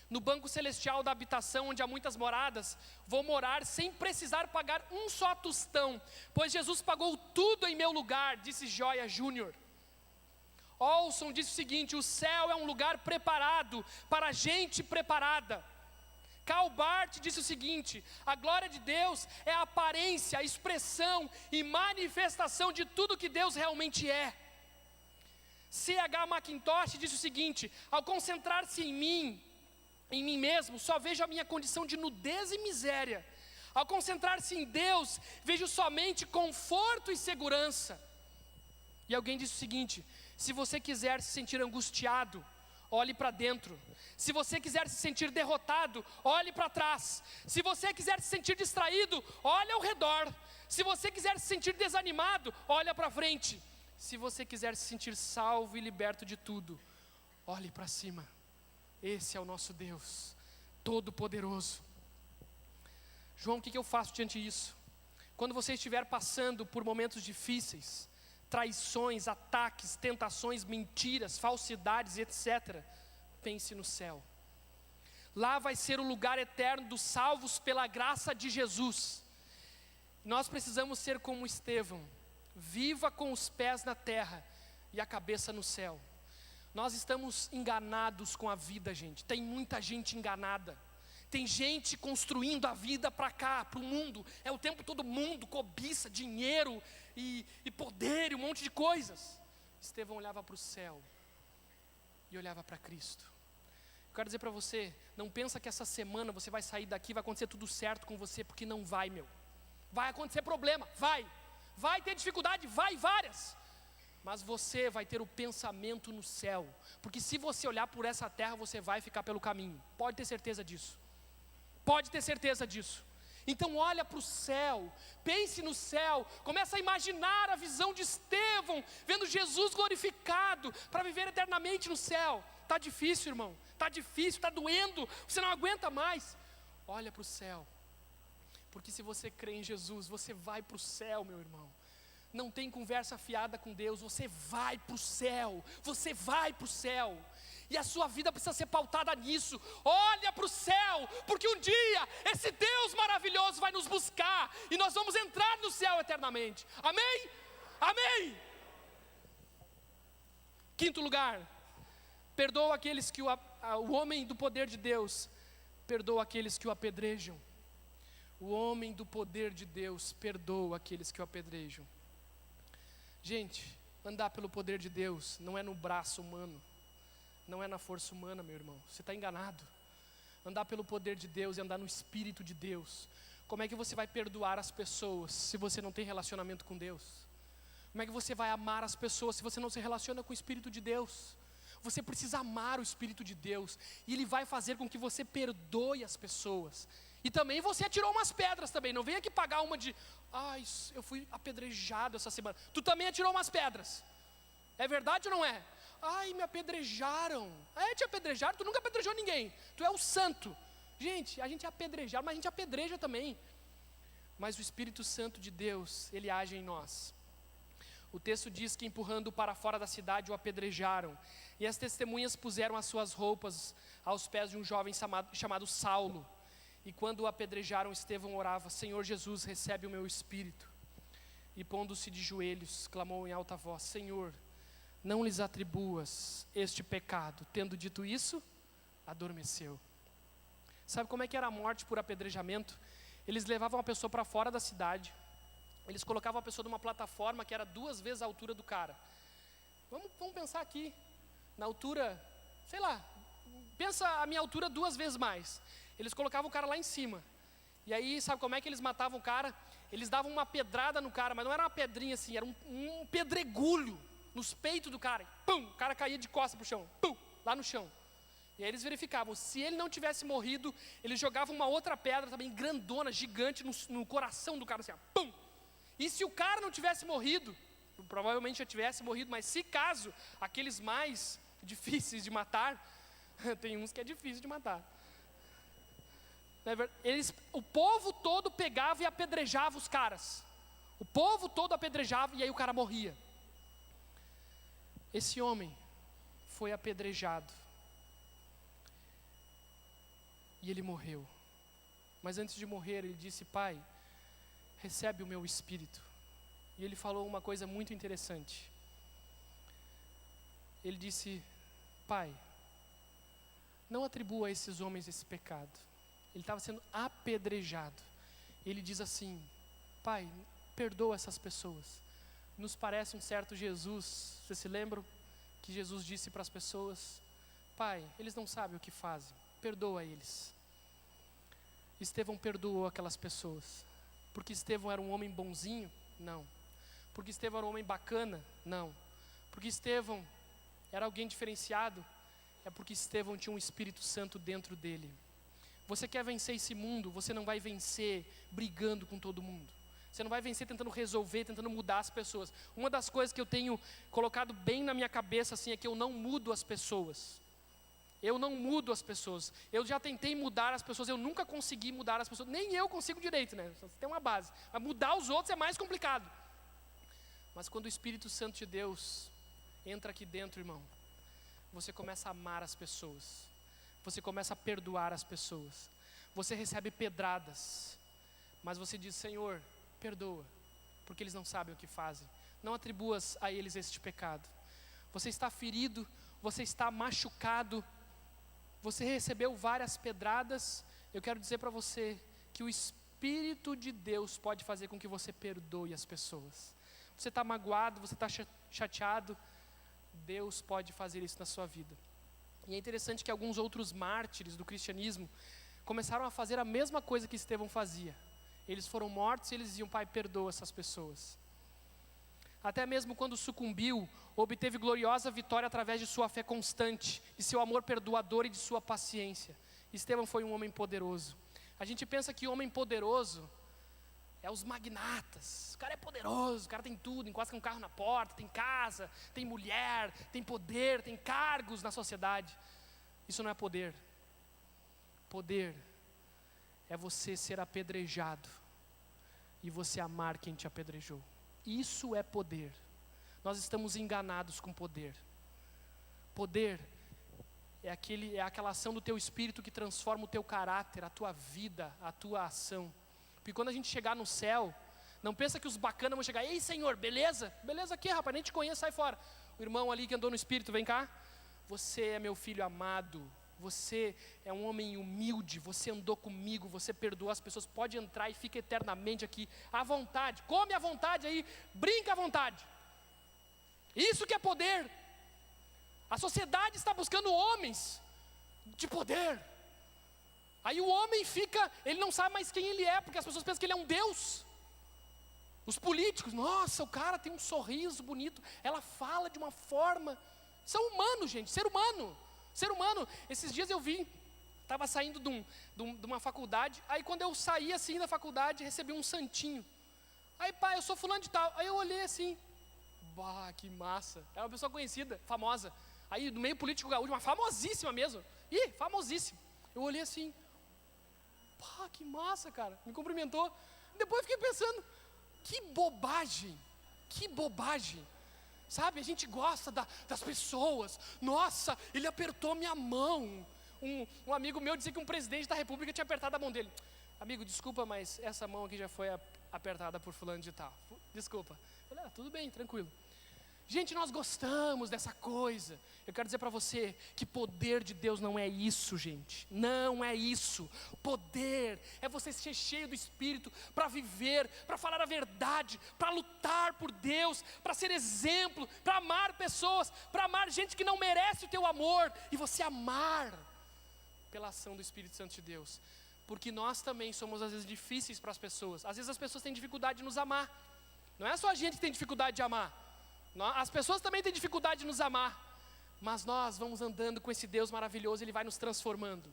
Speaker 7: No banco celestial da habitação, onde há muitas moradas, vou morar sem precisar pagar um só tostão, pois Jesus pagou tudo em meu lugar, disse Joia Júnior. Olson disse o seguinte: o céu é um lugar preparado para gente preparada. Karl Barth disse o seguinte: a glória de Deus é a aparência, a expressão e manifestação de tudo que Deus realmente é. C.H. Mackintosh disse o seguinte: ao concentrar-se em mim mesmo, só vejo a minha condição de nudez e miséria. Ao concentrar-se em Deus, vejo somente conforto e segurança. E alguém disse o seguinte: se você quiser se sentir angustiado, olhe para dentro. Se você quiser se sentir derrotado, olhe para trás. Se você quiser se sentir distraído, olhe ao redor. Se você quiser se sentir desanimado, olhe para frente. Se você quiser se sentir salvo e liberto de tudo, olhe para cima. Esse é o nosso Deus Todo-Poderoso. João, o que eu faço diante disso? Quando você estiver passando por momentos difíceis, traições, ataques, tentações, mentiras, falsidades, etc., pense no céu. Lá vai ser o lugar eterno dos salvos pela graça de Jesus. Nós precisamos ser como Estevão, viva com os pés na terra e a cabeça no céu. Nós estamos enganados com a vida, gente. Tem muita gente enganada. Tem gente construindo a vida para cá, para o mundo. É o tempo todo mundo, cobiça, dinheiro e poder e um monte de coisas. Estevão olhava para o céu e olhava para Cristo. Eu quero dizer para você, não pensa que essa semana você vai sair daqui, vai acontecer tudo certo com você, porque não vai, meu. Vai acontecer problema, vai ter dificuldade, várias. Mas você vai ter o pensamento no céu, porque se você olhar por essa terra, você vai ficar pelo caminho. Pode ter certeza disso. Então olha para o céu, pense no céu, começa a imaginar a visão de Estevão, vendo Jesus glorificado, para viver eternamente no céu. Está difícil, irmão, está difícil, está doendo, você não aguenta mais. olha para o céu. Porque se você crê em Jesus, você vai para o céu, meu irmão. Não tem conversa fiada com Deus, você vai para o céu, você vai para o céu. E a sua vida precisa ser pautada nisso. Olha para o céu, porque um dia esse Deus maravilhoso vai nos buscar e nós vamos entrar no céu eternamente. Amém? Amém! Quinto lugar, perdoa aqueles que o homem do poder de Deus perdoa aqueles que o apedrejam. O homem do poder de Deus perdoa aqueles que o apedrejam. Gente, andar pelo poder de Deus não é no braço humano, não é na força humana, meu irmão. Você está enganado. Andar pelo poder de Deus é andar no Espírito de Deus. Como é que você vai perdoar as pessoas se você não tem relacionamento com Deus? Como é que você vai amar as pessoas se você não se relaciona com o Espírito de Deus? Você precisa amar o Espírito de Deus, e Ele vai fazer com que você perdoe as pessoas. E também você atirou umas pedras também, não vem aqui pagar uma de, eu fui apedrejado essa semana. Tu também atirou umas pedras, é verdade ou não é? Me apedrejaram. Te apedrejaram? Tu nunca apedrejou ninguém, tu é o santo. Gente, a gente é apedrejado, mas a gente apedreja também. Mas o Espírito Santo de Deus, Ele age em nós. O texto diz que empurrando-o para fora da cidade o apedrejaram. E as testemunhas puseram as suas roupas aos pés de um jovem chamado Saulo. E quando o apedrejaram, Estevão orava: Senhor Jesus, recebe o meu espírito. E pondo-se de joelhos, clamou em alta voz: Senhor, não lhes atribuas este pecado. Tendo dito isso, adormeceu. Sabe como é que era a morte por apedrejamento? Eles levavam a pessoa para fora da cidade. Eles colocavam a pessoa numa plataforma que era 2 vezes a altura do cara. Vamos pensar aqui, na altura, sei lá, pensa a minha altura 2 vezes mais. Eles colocavam o cara lá em cima. E aí, sabe como é que eles matavam o cara? Eles davam uma pedrada no cara, mas não era uma pedrinha assim, era um pedregulho nos peitos do cara. Pum, o cara caía de costas pro chão, pum, lá no chão. E aí eles verificavam, se ele não tivesse morrido, eles jogavam uma outra pedra também grandona, gigante, no coração do cara, assim, pum. E se o cara não tivesse morrido, provavelmente já tivesse morrido, mas se caso, aqueles mais difíceis de matar, tem uns que é difícil de matar. O povo todo pegava e apedrejava os caras. O povo todo apedrejava e aí o cara morria. Esse homem foi apedrejado. E ele morreu. Mas antes de morrer, ele disse: Pai, recebe o meu espírito. E ele falou uma coisa muito interessante. Ele disse: Pai, não atribua a esses homens esse pecado. Ele estava sendo apedrejado. Ele diz assim: Pai, perdoa essas pessoas. Nos parece um certo Jesus. Vocês se lembram que Jesus disse para as pessoas: Pai, eles não sabem o que fazem, perdoa eles. Estevão perdoou aquelas pessoas. Porque Estevão era um homem bonzinho? Não. Porque Estevão era um homem bacana? Não. Porque Estevão era alguém diferenciado? É porque Estevão tinha um Espírito Santo dentro dele. Você quer vencer esse mundo, você não vai vencer brigando com todo mundo. Você não vai vencer tentando resolver, tentando mudar as pessoas. Uma das coisas que eu tenho colocado bem na minha cabeça assim, é que eu não mudo as pessoas. Eu não mudo as pessoas. Eu já tentei mudar as pessoas, eu nunca consegui mudar as pessoas. Nem eu consigo direito, né? Você tem uma base. Mas mudar os outros é mais complicado. Mas quando o Espírito Santo de Deus entra aqui dentro, irmão, você começa a amar as pessoas. Você começa a perdoar as pessoas. Você recebe pedradas. Mas você diz: Senhor, perdoa, porque eles não sabem o que fazem. Não atribuas a eles este pecado. Você está ferido, você está machucado, você recebeu várias pedradas. Eu quero dizer para você que o Espírito de Deus pode fazer com que você perdoe as pessoas. Você está magoado, você está chateado, Deus pode fazer isso na sua vida. E é interessante que alguns outros mártires do cristianismo começaram a fazer a mesma coisa que Estevão fazia. Eles foram mortos e eles diziam: Pai, perdoa essas pessoas. Até mesmo quando sucumbiu, obteve gloriosa vitória através de sua fé constante, de seu amor perdoador e de sua paciência. Estevão foi um homem poderoso. A gente pensa que homem poderoso é os magnatas. O cara é poderoso, o cara tem tudo, encosta um carro na porta, tem casa, tem mulher, tem poder, tem cargos na sociedade. Isso não é poder. Poder é você ser apedrejado e você amar quem te apedrejou. Isso é poder. Nós estamos enganados com poder. Poder é aquela ação do teu espírito que transforma o teu caráter, a tua vida, a tua ação. Porque quando a gente chegar no céu, não pensa que os bacanas vão chegar, ei Senhor, beleza? Beleza aqui, rapaz, nem te conheço, sai fora. O irmão ali que andou no espírito, vem cá. Você é meu filho amado, você é um homem humilde, você andou comigo, você perdoou as pessoas, pode entrar e fica eternamente aqui, à vontade, come à vontade aí, brinca à vontade. Isso que é poder. A sociedade está buscando homens de poder. Aí o homem fica, ele não sabe mais quem ele é, porque as pessoas pensam que ele é um Deus. Os políticos, nossa, o cara tem um sorriso bonito, ela fala de uma forma. São humanos, gente, ser humano. Ser humano. Esses dias eu vi, estava saindo de uma faculdade, aí quando eu saí assim da faculdade, recebi um santinho. Aí pai, eu sou fulano de tal. Aí eu olhei assim, bah, que massa. É uma pessoa conhecida, famosa. Aí no meio político gaúcho, uma famosíssima mesmo. Ih, famosíssima. Eu olhei assim, pá, que massa, cara. Me cumprimentou. Depois eu fiquei pensando, que bobagem, que bobagem. Sabe, a gente gosta das pessoas. Nossa, ele apertou minha mão. Um amigo meu dizia que um presidente da república tinha apertado a mão dele. Amigo, desculpa, mas essa mão aqui já foi apertada por fulano de tal. Desculpa. Eu falei, tudo bem, tranquilo. Gente, nós gostamos dessa coisa. Eu quero dizer para você que poder de Deus não é isso, gente. Não é isso. Poder é você ser cheio do Espírito para viver, para falar a verdade, para lutar por Deus, para ser exemplo, para amar pessoas, para amar gente que não merece o teu amor e você amar pela ação do Espírito Santo de Deus. Porque nós também somos às vezes difíceis para as pessoas. Às vezes as pessoas têm dificuldade de nos amar. Não é só a gente que tem dificuldade de amar. As pessoas também têm dificuldade de nos amar, mas nós vamos andando com esse Deus maravilhoso, Ele vai nos transformando.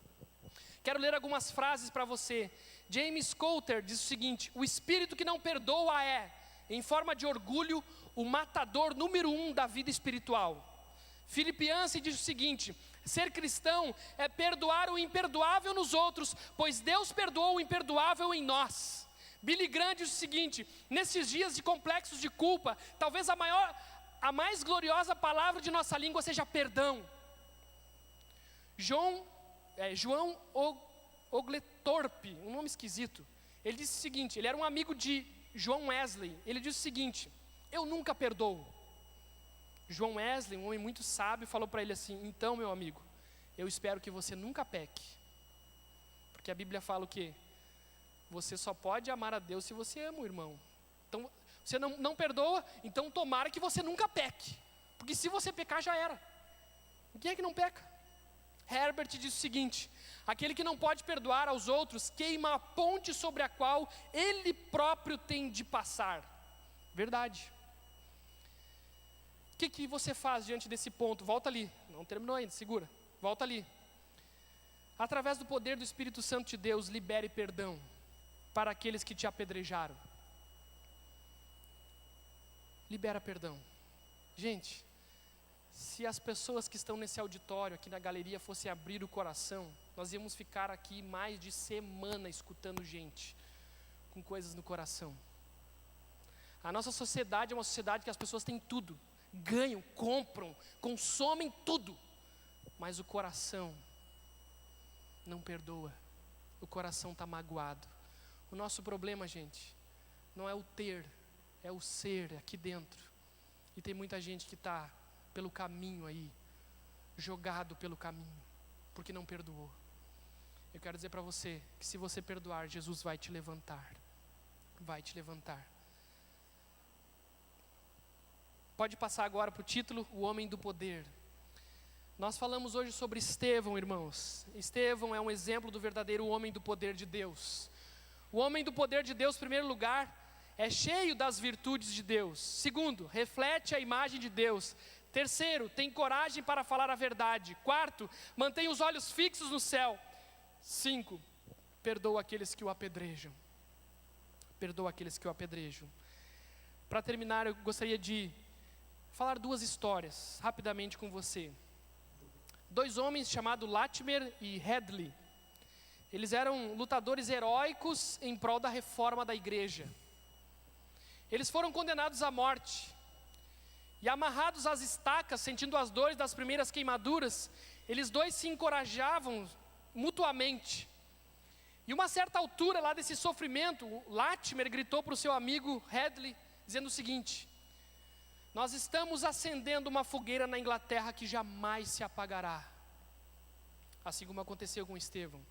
Speaker 7: Quero ler algumas frases para você. James Coulter diz o seguinte: o espírito que não perdoa é, em forma de orgulho, o matador número 1 da vida espiritual. Philip Yancey diz o seguinte: ser cristão é perdoar o imperdoável nos outros, pois Deus perdoou o imperdoável em nós. Billy Graham diz o seguinte: nesses dias de complexos de culpa, talvez a mais gloriosa palavra de nossa língua seja perdão. João Oglethorpe, um nome esquisito, ele disse o seguinte, ele era um amigo de John Wesley, ele disse o seguinte: eu nunca perdoo. John Wesley, um homem muito sábio, falou para ele assim: então meu amigo, eu espero que você nunca peque, porque a Bíblia fala o quê? Você só pode amar a Deus se você ama o irmão. Então, você não perdoa, então tomara que você nunca peque. Porque se você pecar, já era. Quem é que não peca? Herbert diz o seguinte: aquele que não pode perdoar aos outros, queima a ponte sobre a qual ele próprio tem de passar. Verdade. O que você faz diante desse ponto? Volta ali. Não terminou ainda, segura. Volta ali. Através do poder do Espírito Santo de Deus, libere perdão para aqueles que te apedrejaram. Libera perdão. Gente, se as pessoas que estão nesse auditório, aqui na galeria, fossem abrir o coração, nós íamos ficar aqui mais de semana escutando gente com coisas no coração. A nossa sociedade é uma sociedade que as pessoas têm tudo, ganham, compram, consomem tudo, mas o coração não perdoa, o coração está magoado. O nosso problema, gente, não é o ter, é o ser aqui dentro. E tem muita gente que está pelo caminho aí, jogado pelo caminho, porque não perdoou. Eu quero dizer para você que se você perdoar, Jesus vai te levantar. Vai te levantar. Pode passar agora para o título, o homem do poder. Nós falamos hoje sobre Estevão, irmãos. Estevão é um exemplo do verdadeiro homem do poder de Deus. O homem do poder de Deus, em primeiro lugar, é cheio das virtudes de Deus. Segundo, reflete a imagem de Deus. Terceiro, tem coragem para falar a verdade. Quarto, mantém os olhos fixos no céu. 5, perdoa aqueles que o apedrejam. Perdoa aqueles que o apedrejam. Para terminar, eu gostaria de falar 2 histórias, rapidamente com você. 2 homens chamados Latimer e Headley. Eles eram lutadores heróicos em prol da reforma da igreja. Eles foram condenados à morte. E amarrados às estacas, sentindo as dores das primeiras queimaduras, eles dois se encorajavam mutuamente. E uma certa altura lá desse sofrimento, Latimer gritou para o seu amigo Headley, dizendo o seguinte: nós estamos acendendo uma fogueira na Inglaterra que jamais se apagará. Assim como aconteceu com Estevão.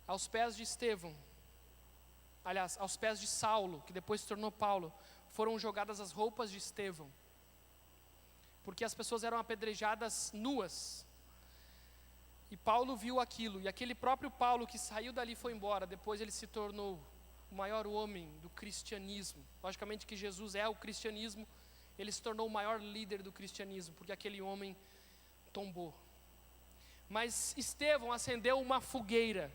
Speaker 7: Aos pés de Estevão, aliás, aos pés de Saulo, que depois se tornou Paulo, foram jogadas as roupas de Estevão, porque as pessoas eram apedrejadas nuas. E Paulo viu aquilo, e aquele próprio Paulo que saiu dali e foi embora, depois ele se tornou o maior homem do cristianismo. Logicamente que Jesus é o cristianismo, ele se tornou o maior líder do cristianismo, porque aquele homem tombou. Mas Estevão acendeu uma fogueira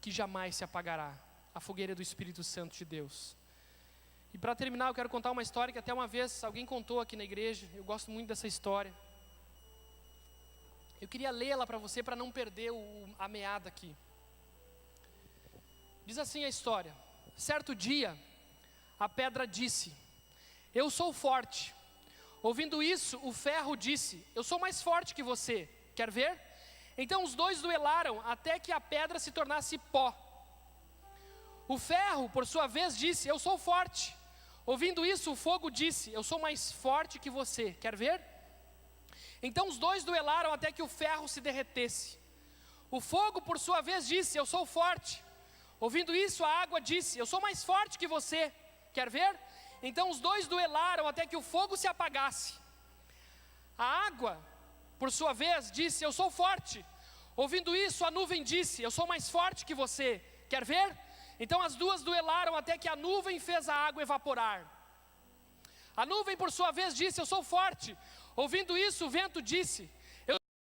Speaker 7: que jamais se apagará, a fogueira do Espírito Santo de Deus. E para terminar, eu quero contar uma história que até uma vez alguém contou aqui na igreja. Eu gosto muito dessa história. Eu queria lê-la para você, para não perder a meada aqui. Diz assim a história: certo dia, a pedra disse: eu sou forte. Ouvindo isso, o ferro disse: eu sou mais forte que você, quer ver? Então os dois duelaram até que a pedra se tornasse pó. O ferro, por sua vez, disse: eu sou forte. Ouvindo isso, o fogo disse: eu sou mais forte que você, quer ver? Então os dois duelaram até que o ferro se derretesse. O fogo, por sua vez, disse: eu sou forte. Ouvindo isso, a água disse: eu sou mais forte que você, quer ver? Então os dois duelaram até que o fogo se apagasse. A água, por sua vez, disse: eu sou forte. Ouvindo isso, a nuvem disse: eu sou mais forte que você, quer ver? Então as duas duelaram até que a nuvem fez a água evaporar. A nuvem, por sua vez, disse: eu sou forte. Ouvindo isso, o vento disse: